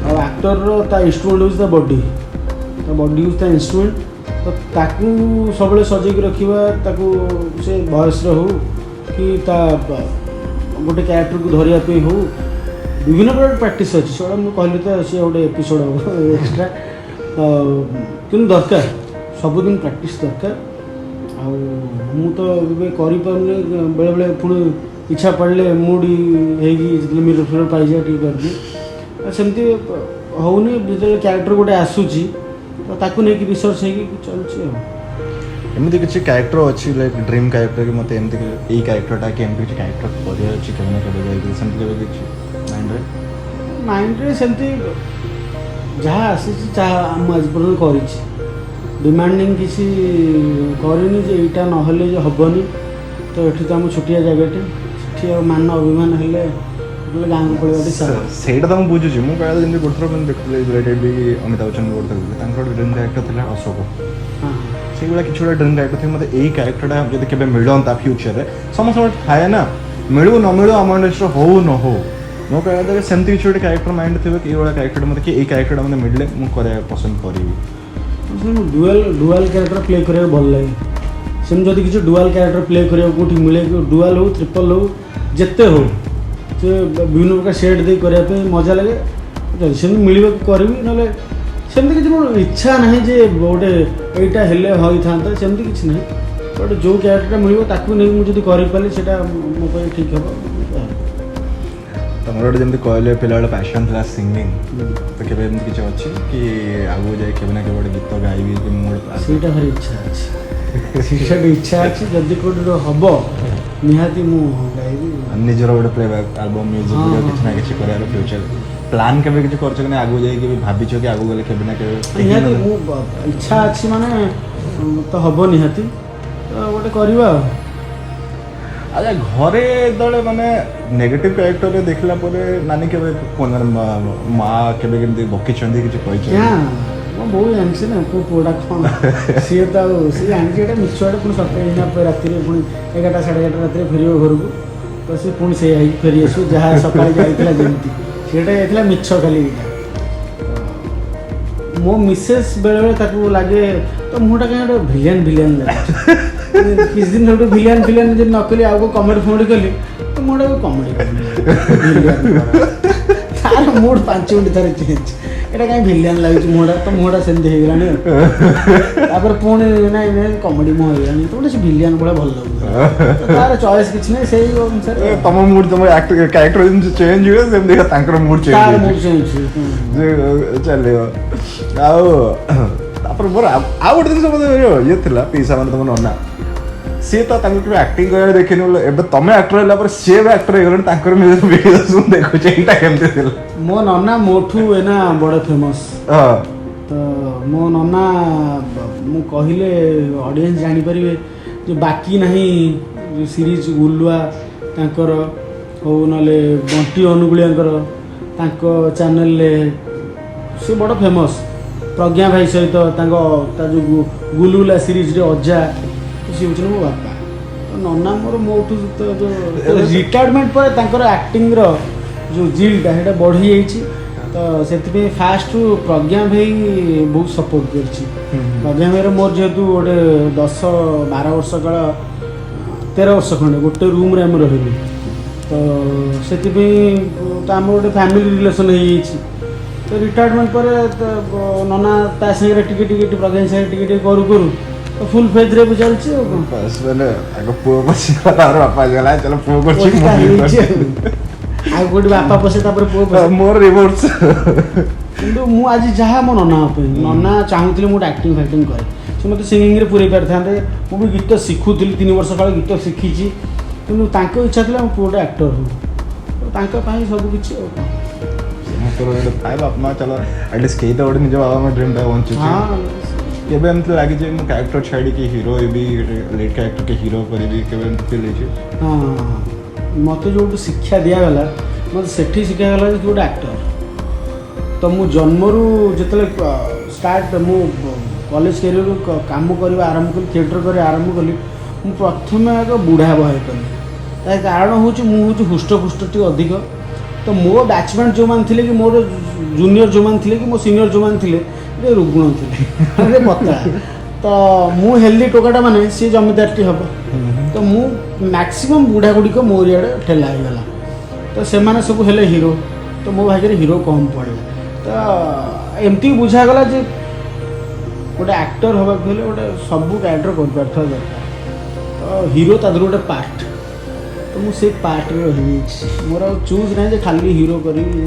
ଆଉ ଆକ୍ଟରର ତା ଇନଷ୍ଟ୍ରୁମେଣ୍ଟ ହେଉଛି ତା ବଡ଼ି ହେଉଛି ତା ଇନଷ୍ଟ୍ରୁମେଣ୍ଟ। ତ ତାକୁ ସବୁବେଳେ ସଜେଇକି ରଖିବା, ତାକୁ ସେ ଭଏସ୍ରେ ହେଉ କି ତା ଗୋଟେ କ୍ୟାରେକ୍ଟରକୁ ଧରିବା ପାଇଁ ହେଉ, ବିଭିନ୍ନ ପ୍ରକାର ପ୍ରାକ୍ଟିସ୍ ଅଛି। ସେଗୁଡ଼ା ମୁଁ କହିଲି ତ ସିଏ ଗୋଟେ ଏପିସୋଡ଼ ହେବ ଏକ୍ସଟ୍ରା, କିନ୍ତୁ ଦରକାର ସବୁଦିନ ପ୍ରାକ୍ଟିସ୍ ଦରକାର। ଆଉ ମୁଁ ତ ଏବେ କରିପାରୁନି, ବେଳେବେଳେ ପୁଣି ଇଚ୍ଛା ପଡ଼ିଲେ ମୁଡ୍ ହେଇକି ଯେତେବେଳେ ମିରର ପାଇଯାଏ ଟିକେ କରିଦିଏ, ସେମିତି ହେଉନି। ଯେତେବେଳେ କ୍ୟାରେକ୍ଟର ଗୋଟେ ଆସୁଛି ତ ତାକୁ ନେଇକି ରିସର୍ଚ୍ଚ ହେଇକି ଚାଲୁଛି। ଆଉ ଏମିତି କିଛି କ୍ୟାରେକ୍ଟର ଅଛି ଲାଇକ୍ ଡ୍ରିମ୍ କ୍ୟାରେକ୍ଟର କି ମୋତେ ଏମିତି ଏଇ କ୍ୟାରେକ୍ଟରଟା କି ଏମିତି କିଛି କ୍ୟାରେକ୍ଟର କରିବାର ଅଛି କେବେ ନା କେବେ ଯାଇକି, ସେମିତି କେବେ କିଛି ମାଇଣ୍ଡରେ ସେମିତି ଯାହା ଆସିଛି ଯାହା ମୁଁ ଆଜି ପର୍ଯ୍ୟନ୍ତ କରିଛି, ଡିମାଣ୍ଡିଂ କିଛି କରିନି ଯେ ଏଇଟା ନହେଲେ ଯେ ହେବନି। ତ ଏଠି ତ ଆମ ଛୋଟିଆ ଜାଗାଟେ, ସେଠି ଆଉ ମାନ ଅଭିମାନ ହେଲେ ଗାଁକୁ ପଳେଇବାଟି ସେଇଟା ତ ମୁଁ ବୁଝୁଛି। ମୁଁ କହିଲା ଯେମିତି ଗୋଟେ ଥର ମାନେ ଦେଖୁଥିଲି ରିଲେଟେଡ୍ ବି ଅମିତାଭ ବଚ୍ଚନ ଗୋଟେ ତାଙ୍କର ଗୋଟେ ଡ୍ରିମ୍ କ୍ୟାରେକ୍ଟର ଥିଲା ଅଶୋକ। ସେଇଭଳିଆ କିଛି ଗୋଟେ ଡ୍ରିମ୍ କ୍ୟାରେକ୍ଟର ଥିଲା, ମୋତେ ଏଇ କ୍ୟାରେକ୍ଟରଟା ଯଦି କେବେ ମିଳନ୍ତା ଫ୍ୟୁଚରରେ, ସମସ୍ତଙ୍କର ଥାଏ ନା, ମିଳୁ ନ ମିଳୁ ଆମ ଇଣ୍ଡଷ୍ଟ୍ରିର ହଉ ନ ହଉ, ମୋ କହିବା କଥା ସେମିତି କିଛି ଗୋଟେ କ୍ୟାରେକ୍ଟର ମାଇଣ୍ଡ ଥିବ କି ଏଇଭଳିଆ କ୍ୟାରେକ୍ଟର ମୋତେ କି ଏଇ କ୍ୟାରେକ୍ଟରଟା ମୋତେ ମିଳିଲେ ମୁଁ କରିବାକୁ ପସନ୍ଦ କରିବି। ଡୁଆଲ୍ କ୍ୟାରେକ୍ଟର ପ୍ଲେ କରିବାକୁ ଭଲ ଲାଗେ। ସେମିତି ଯଦି କିଛି ଡୁଆଲ୍ କ୍ୟାରେକ୍ଟର ପ୍ଲେ କରିବାକୁ କେଉଁଠି ମିଳେ, ଡୁଆଲ୍ ହେଉ ଟ୍ରିପଲ୍ ହେଉ ଯେତେ ହେଉ, ସେ ବିଭିନ୍ନ ପ୍ରକାର ସେଟ୍ ଦେଇ କରିବା ପାଇଁ ମଜା ଲାଗେ। ଯଦି ସେମିତି ମିଳିବାକୁ କରିବି, ନହେଲେ ସେମିତି କିଛି ମୋର ଇଚ୍ଛା ନାହିଁ ଯେ ଗୋଟେ ଏଇଟା ହେଲେ ହୋଇଥାନ୍ତା, ସେମିତି କିଛି ନାହିଁ। ଗୋଟେ ଯେଉଁ କ୍ୟାରେକ୍ଟରଟା ମିଳିବ ତାକୁ ନେଇକି ମୁଁ ଯଦି କରିପାରିଲି ସେଇଟା ମୋ ପାଇଁ ଠିକ୍ ହେବ। ତମର ଗୋଟେ ଯେମିତି କହିଲେ ପିଲାବେଳେ ପ୍ୟାସନ୍ ଥିଲା ସିଙ୍ଗିଂ, ତ କେବେ ଏମିତି କିଛି ଅଛି କି ଆଗକୁ ଯାଇ କେବେ ନା କେବେ ଗୋଟେ ଗୀତ ଗାଇବି କି ମୁଁ ଗୋଟେ? ସେଇଟା ଭାରି ଇଚ୍ଛା ଅଛି, ସେଇଟା ଇଚ୍ଛା ଅଛି। ଯଦି କେଉଁଠି ହେବ ନିହାତି ମୁଁ ଗାଇବି। ନିଜର ଗୋଟେ ପ୍ଲେବ୍ୟାକ୍ ଆଲବମ୍, ମ୍ୟୁଜିକ୍ ଭିଡ଼ିଓ କିଛି ନା କିଛି କରିବାର ଫ୍ୟୁଚର ପ୍ଲାନ୍ କେବେ କିଛି କରିଛ କି ନା? ଆଗକୁ ଯାଇକି କେବେ ଭାବିଛ କି ଆଗକୁ ଗଲେ କେବେ ନା କେବେ? ନିହାତି ମୁଁ ଇଚ୍ଛା ଅଛି, ମାନେ ତ ହେବ ନିହାତି, ତ ଗୋଟେ କରିବା ଆଉ। ଆଚ୍ଛା, ଘରେ ଯେତେବେଳେ ମାନେ ନେଗେଟିଭ୍ କ୍ୟାରେକ୍ଟରରେ ଦେଖିଲା ପରେ ନାନୀ କେବେ ମା କେବେ କେମିତି ବକିଛନ୍ତି, କିଛି କହିଛନ୍ତି? ମୋ ବୋଉ ଜାଣିଛି ନା କୋଉ ପୁଅଟା କ'ଣ, ସିଏ ତ ଆଉ ସିଏ ଜାଣିଛି ଏଇଟା ମିଛୁଆଟା, ପୁଣି ସକାଳେ ଏଇନା ରାତିରେ ପୁଣି 11ଟା 11:30 ରାତିରେ ଫେରିବ ଘରକୁ, ତ ସିଏ ପୁଣି ସେଇଆ ହେଇକି ଫେରି ଆସିବ ଯାହା ସକାଳେ ଯାଇଥିଲା ଯେମିତି। ସେଇଟା ଯାଇଥିଲା ମିଛ ଖାଲି ଏଇଟା। ମୋ ମିସେସ୍ ବେଳେବେଳେ ତାକୁ ଲାଗେ ତ ମୁହଁଟା କାହିଁ ଗୋଟେ ଭିଲିଆନ୍ ଲାଗୁଛି। କିଛି ଦିନ ଗୋଟେ ଭିଲିଆନ୍ ଯଦି ନ କଲି ଆଉ କେଉଁ କମେଡ଼ି ଫମେଡ଼ି କଲି ତ ମୁହଁଟା କମେଡ଼ି ତାର ମୁଡ୍ 5 ମିନିଟ୍ ଥରେ ଚେଞ୍ଜ। ଏଇଟା କାହିଁ ଭିଲିଆନ୍ ଲାଗୁଛି ମୁହଁଟା, ତ ମୁହଁଟା ସେମିତି ହେଇଗଲାଣି ଆଉ। ତାପରେ ପୁଣି ନାଇଁ କମେଡ଼ି ମୁହଁ ହେଇଗଲାଣି ତ ଗୋଟେ ସେ ଭିଲିଆନ୍ ଭଳିଆ ଭଲ ଲାଗୁଛି। ତାର ଚଏସ୍ କିଛି ନାହିଁ, ସେଇ ଅନୁସାରେ ତମ ମୁଡ୍ ତମ କ୍ୟାରେକ୍ଟର ଯେମିତି ଚେଞ୍ଜ ହୁଏ ସେମିତି ତାଙ୍କର ମୁଡ୍ ଚେଞ୍ଜ ତାର ହୁଏ ମୁଡ୍ ଚେଞ୍ଜ ଚାଲିବ। ଆଉ ତାପରେ ମୋର ଆଉ ଗୋଟେ ଜିନିଷ ମୋତେ ଇଏ ଥିଲା, ପିଇସା ମାନେ ତମ ନନା ସିଏ ତ ତାଙ୍କୁ କେବେ ଆକ୍ଟିଂ କରିବାରେ ଦେଖିନି ବୋଲେ ଏବେ ତମେ ଆକ୍ଟର ହେଲା ପରେ ସିଏ ବି ଆକ୍ଟର ହେଇଗଲେଣି, ତାଙ୍କର ନିଜର ଭିଡ଼ିଓ ମୁଁ ଦେଖୁଛି। ଏଇଟା କେମିତି ଥିଲା? ମୋ ନନା ମୋଠୁ ଏନା ବଡ଼ ଫେମସ୍। ତ ମୋ ନନା ମୁଁ କହିଲେ ଅଡ଼ିଏନ୍ସ ଜାଣିପାରିବେ ଯେ ବାକି ନାହିଁ ସିରିଜ୍ ଗୁଲୁଆ ତାଙ୍କର ହଉ ନହେଲେ ବଣ୍ଟି ଅନୁଗୁଳିଆଙ୍କର ତାଙ୍କ ଚ୍ୟାନେଲରେ ସେ ବଡ଼ ଫେମସ୍। ପ୍ରଜ୍ଞା ଭାଇ ସହିତ ତା ଯେଉଁ ଗୁଲୁଗୁଲା ସିରିଜ୍ରେ ଅଜା ସିଏ ହେଉଛନ୍ତି ମୋ ବାପା। ତ ନନା ମୋର ମୋଠୁ ଯେଉଁ ରିଟାୟାରମେଣ୍ଟ ପରେ ତାଙ୍କର ଆକ୍ଟିଂର ଯେଉଁ ଜିଲ୍ଟା ସେଇଟା ବଢ଼ିଯାଇଛି। ତ ସେଥିପାଇଁ ଫାଷ୍ଟରୁ ପ୍ରଜ୍ଞା ଭାଇ ବହୁତ ସପୋର୍ଟ କରିଛି। ପ୍ରଜ୍ଞା ଭାଇର ମୋର ଯେହେତୁ ଗୋଟେ 10-12 ବର୍ଷ କାଳ 13 ବର୍ଷ ଖଣ୍ଡେ ଗୋଟେ ରୁମ୍ରେ ଆମେ ରହିଲୁ, ତ ସେଥିପାଇଁ ତ ଆମର ଗୋଟେ ଫ୍ୟାମିଲି ରିଲେସନ୍ ହେଇଯାଇଛି। ତ ରିଟାୟାରମେଣ୍ଟ ପରେ ନନା ତା ସାଙ୍ଗରେ ଟିକେ ପ୍ରଜ୍ଞା ସାଙ୍ଗରେ ଟିକେ କରୁ ତ ଫୁଲ୍ ଫେଜ୍ରେ ବି ଚାଲିଛି ଆଉ କ'ଣ। ଆଗ ପୁଅ ପଶିଗଲା ତାପରେ ବାପା ହେଇଗଲା, ଚାଲ ପୁଅ କରୁଛି ଆଉ କୋଉଠି ବାପା ପଶେ ତାପରେ ପୁଅ ପଶେ, ମୋର ରିଭର୍ସ। କିନ୍ତୁ ମୁଁ ଆଜି ଯାହା ମୋ ନନା ପାଇଁ ନନା ଚାହୁଁଥିଲେ ମୁଁ ଗୋଟେ ଆକ୍ଟିଂ ଫାକ୍ଟିଂ କରେ, ସେ ମୋତେ ସିଙ୍ଗିଂରେ ପୁରେଇ ପାରିଥାନ୍ତେ। ମୁଁ ବି ଗୀତ ଶିଖୁଥିଲି 3 ବର୍ଷ କାଳ ଗୀତ ଶିଖିଛି, କିନ୍ତୁ ତାଙ୍କ ଇଚ୍ଛା ଥିଲା ମୋ ପୁଅ ଗୋଟେ ଆକ୍ଟର ହଉ, ତାଙ୍କ ପାଇଁ ସବୁ କିଛି ଆଉ କ'ଣ। ବାପା ମା ଚାଲ ଆଟଲିଷ୍ଟ କେହି ତ ଗୋଟେ ନିଜ ବାବା ମା ଡ୍ରିମ୍ଟା ବଞ୍ଚୁଛି। କେବେ ଏମିତି ଲାଗିଛି ମୁଁ କ୍ୟାରେକ୍ଟର ଛାଡ଼ିକି ହିରୋ ହେବି, ଲିଡ୍ କ୍ୟାରେକ୍ଟର ହିରୋ କରିବି, କେବେ ଏମିତି ଫିଲ୍ ହେଇଛି? ହଁ, ମୋତେ ଯେଉଁଠୁ ଶିକ୍ଷା ଦିଆଗଲା ମୋତେ ସେଠି ଶିଖାଗଲା ଯେ ତୁ ଗୋଟେ ଆକ୍ଟର। ତ ମୁଁ ଜନ୍ମରୁ ଯେତେବେଳେ ଷ୍ଟାର୍ଟ ମୁଁ କଲେଜ କ୍ୟାରିୟରରୁ କାମ କରିବା ଆରମ୍ଭ କଲି, ଥିଏଟର କରିବା ଆରମ୍ଭ କଲି, ମୁଁ ପ୍ରଥମେ ଆଗ ବୁଢ଼ା ବହାଇ କଲି। ତା କାରଣ ହେଉଛି ମୁଁ ହେଉଛି ହୃଷ୍ଟପୃଷ୍ଟ ଟିକେ ଅଧିକ। ତ ମୋ ବ୍ୟାଚମେଣ୍ଟ ଯେଉଁମାନେ ଥିଲେ କି ମୋର ଜୁନିୟର ଯେଉଁମାନେ ଥିଲେ କି ମୋ ସିନିୟର ଯେଉଁମାନେ ଥିଲେ ଟିକେ ରୁଗୁଣ ଥିଲେ, ଟିକେ ପତଳା। ତ ମୁଁ ହେଲ୍ଦି ଟୋକାଟା ମାନେ ସିଏ ଜମିଦାରଟି ହେବ। ତ ମୁଁ ମ୍ୟାକ୍ସିମମ୍ ବୁଢ଼ା ଗୁଡ଼ିକ ମୋର ଇଆଡ଼େ ଠେଲା ହେଇଗଲା। ତ ସେମାନେ ସବୁ ହେଲେ ହିରୋ, ତ ମୋ ଭାଗ୍ୟରେ ହିରୋ କମ୍ ପଡ଼ିଲା। ତ ଏମିତି ବୁଝାଗଲା ଯେ ଗୋଟେ ଆକ୍ଟର ହେବାକୁ ହେଲେ ଗୋଟେ ସବୁ କ୍ୟାରେକ୍ଟର କରିପାରୁଥିବା ଦରକାର। ତ ହିରୋ ତା ଦେହରୁ ଗୋଟେ ପାର୍ଟ, ତ ମୁଁ ସେଇ ପାର୍ଟରେ ରହିଯାଇଛି। ମୋର ଆଉ ଚୁଜ୍ ନାହିଁ ଯେ ଖାଲି ହିରୋ କରିବି।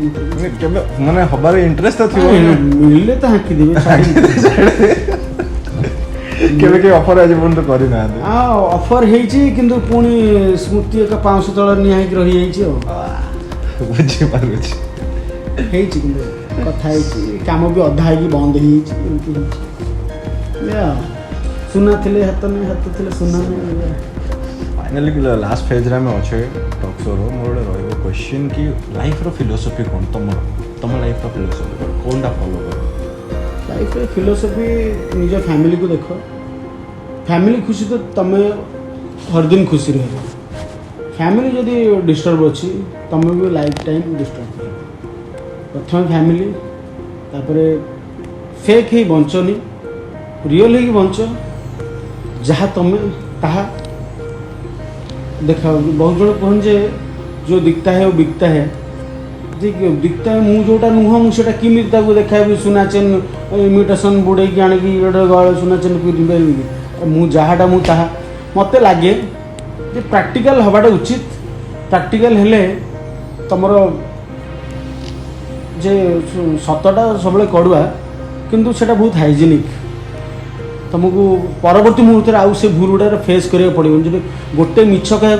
କେବେ ମାନେ ହବାର ଇଣ୍ଟରେଷ୍ଟ ତ ଥିବ, ମିଳିଲେ ତ ହାଙ୍କି ଦେବେ। କେବେ କେବେ ଅଫର ଆଜି ପର୍ଯ୍ୟନ୍ତ କରିନାହାନ୍ତି? ହଁ, ଅଫର ହେଇଛି କିନ୍ତୁ ପୁଣି ସ୍ମୃତି ଏକ 500 ତଳ ନିଆ ହେଇକି ରହିଯାଇଛି ଆଉ। ବୁଝିପାରୁଛି। ହେଇଛି କିନ୍ତୁ କଥା ହେଇଛି, କାମ ବି ଅଧା ହେଇକି ବନ୍ଦ ହେଇଯାଇଛି, ଏମିତି ହେଇଛି। ସୁନା ଥିଲେ ହାତ ନାହିଁ, ହାତ ଥିଲେ ସୁନା ନାହିଁ। फाइनाली लास्ट फेज रे में अच्छे टॉक शो रो मोर रहिबो क्वेश्चन कि लाइफ रो फिलोसफी कोन तम लाइफ रो फिलोसफी कोनटा फॉलो करो? लाइफ रे फिलोसफी निज फैमिली को देखो, फैमिली खुशी तो तमे हर दिन खुशी रहो। फैमिली जदि डिस्टर्ब अच्छी तमे भी लाइफ टाइम डिस्टर्ब कर। प्रथम फैमिली तापरे फेक ही बंचनी, रियल ही बंच। जहाँ तमे ताहा देखा। बहुत जन कहते जो दिखता है वो बिकता है। दिखता है मुँह जोटा नुह मुझे किमी देखा सुना चेन इमिटेसन बुड़े आने गल सुना चेन पिंधि मुझ जहाँटा मुझ मत लगे प्रैक्टिकल हवाटा उचित। प्रैक्टिकल हेले तुमर जे सतटा सब कड़ुआ किंतु सेटा बहुत हाइजेनिक। तुमको परवर्ती मुहूर्त आउ से भूल गुड़ा फेस करा पड़ो। जो गोटे मिछ कह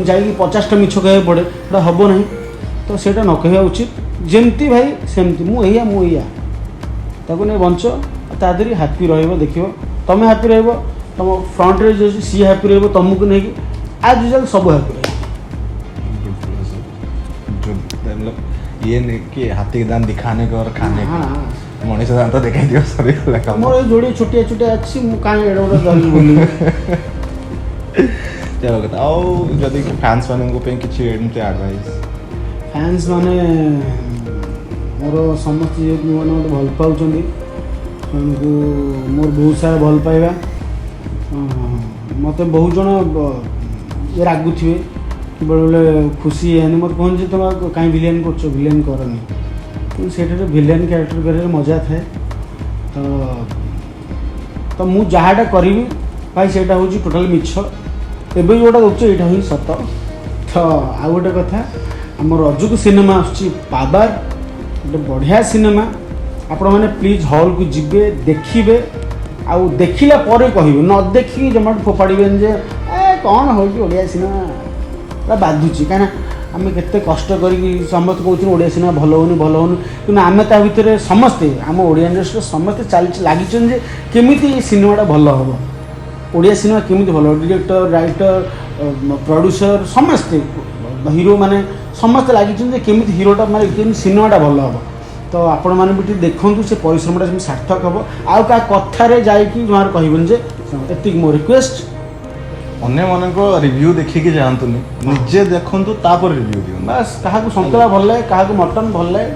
जाकि 50टा मिछ कह पड़े गोटा हम ना, तो सेटा न कह उचित। जमती भाई सेमती मुझे ताको नहीं बंच तादरी हापी रख तुम हापी तुम फ्रंट रे जो सी हापी तुमको नहीं आज यूजुअल सब हापी ये नहीं कि हाथी के दांत दिखाने का और खाने का। मनीष दांत तो दिखाई दियो सॉरी लगा मोर जोड़ी छोटिया छोटिया अच्छी मु काहे एडो धरि बोली। चलो बताओ जदी फैंस मानन को पे किछि एमते एडवाइस? फैंस माने मोर समस्त जेहेतु मैंने मत भल पाँच तेणुकु मोर बहुत सारा भल पाइबा मत बहुत जन रागुवे बेले बेले खुशी है मत कहते तुम कहीं भिलेन कर भिलेन करनी से भिलेन क्यारेक्टर कर मजा थाए तो मु जहाँटा करी भाई से हूँ टोटाल मिछ एवं जोटा देखो यहाँ ही सत तो आउ गोटे कथा आम रजक सिनेमा आसुच्ची पाबार गोटे बढ़िया सिनेमा आपण मैंने प्लीज हॉल को जिबे देखिए आउ देखिला पर कह न देखिए जमा फोपाड़े जे कौन हो सिनेमा पूरा बाधुची कहीं आम के कष्ट करी समस्त कहते ओडिया सिनेमा भल होनी कि आम ता भितर समस्ते आम ओडिया इंडस्ट्री समस्ते चली लगी केमी सिनेमाटा भल हम ओडिया सिनेमा केमी भल डायरेक्टर राइटर प्रोड्यूसर समस्ते हीरो माने समस्ते लगी केमी हीरोटा माने सिनेमाटा भल हम तो आपण मैंने भी देखूँ से परिश्रमटा सार्थक हम आउ क्या कथार जाकि जमार कहबन जे एति मो रिक्वेस्ट अन्य मान रिव्यू देखिए जातुनि निजे देखु तापर रिव्यू दियो बस क्या सन्तुला भल लगे क्या मटन भल लगे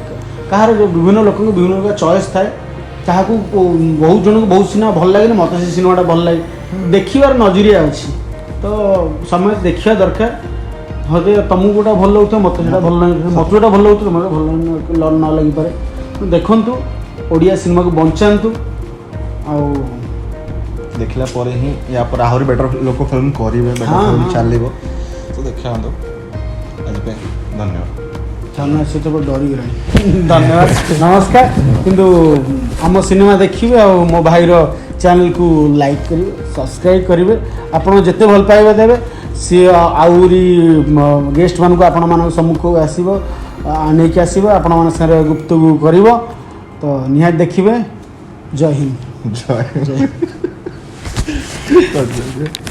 कहार विभिन्न लोक विभिन्न प्रकार चॉइस थाए क्या बहुत जन को बहुत सिनेमा भल लगे मत से सिनेमाटा भल लगे देखिबार नजरिया अच्छी तो समय देखा दरकार हदे तुमको गोटा भल लगे मत से भल लगे मत जोटा भल लगे तुम भल न लगी पारे देखु ओडिया सिनेमा को बचातु आउ देखला पर ही या पर आहरी बेटर लोक फिल्म करेंगे बेटर फिल्म चलो तो देखा आज धन्यवाद धन्यवाद से तो डरी गलानी धन्यवाद नमस्कार किंतु आम सिनेमा देखिए आ मो भाईर चैनल को लाइक करेंगे सब्सक्राइब करेंगे आपड़ जिते भल पाइबा देवे सी आउरी गेस्ट मान को आपण मान सम्मुख आसो नहीं आसो आपण मान सारे गुप्तगु कर तो निहात देखिए जय हिंद जय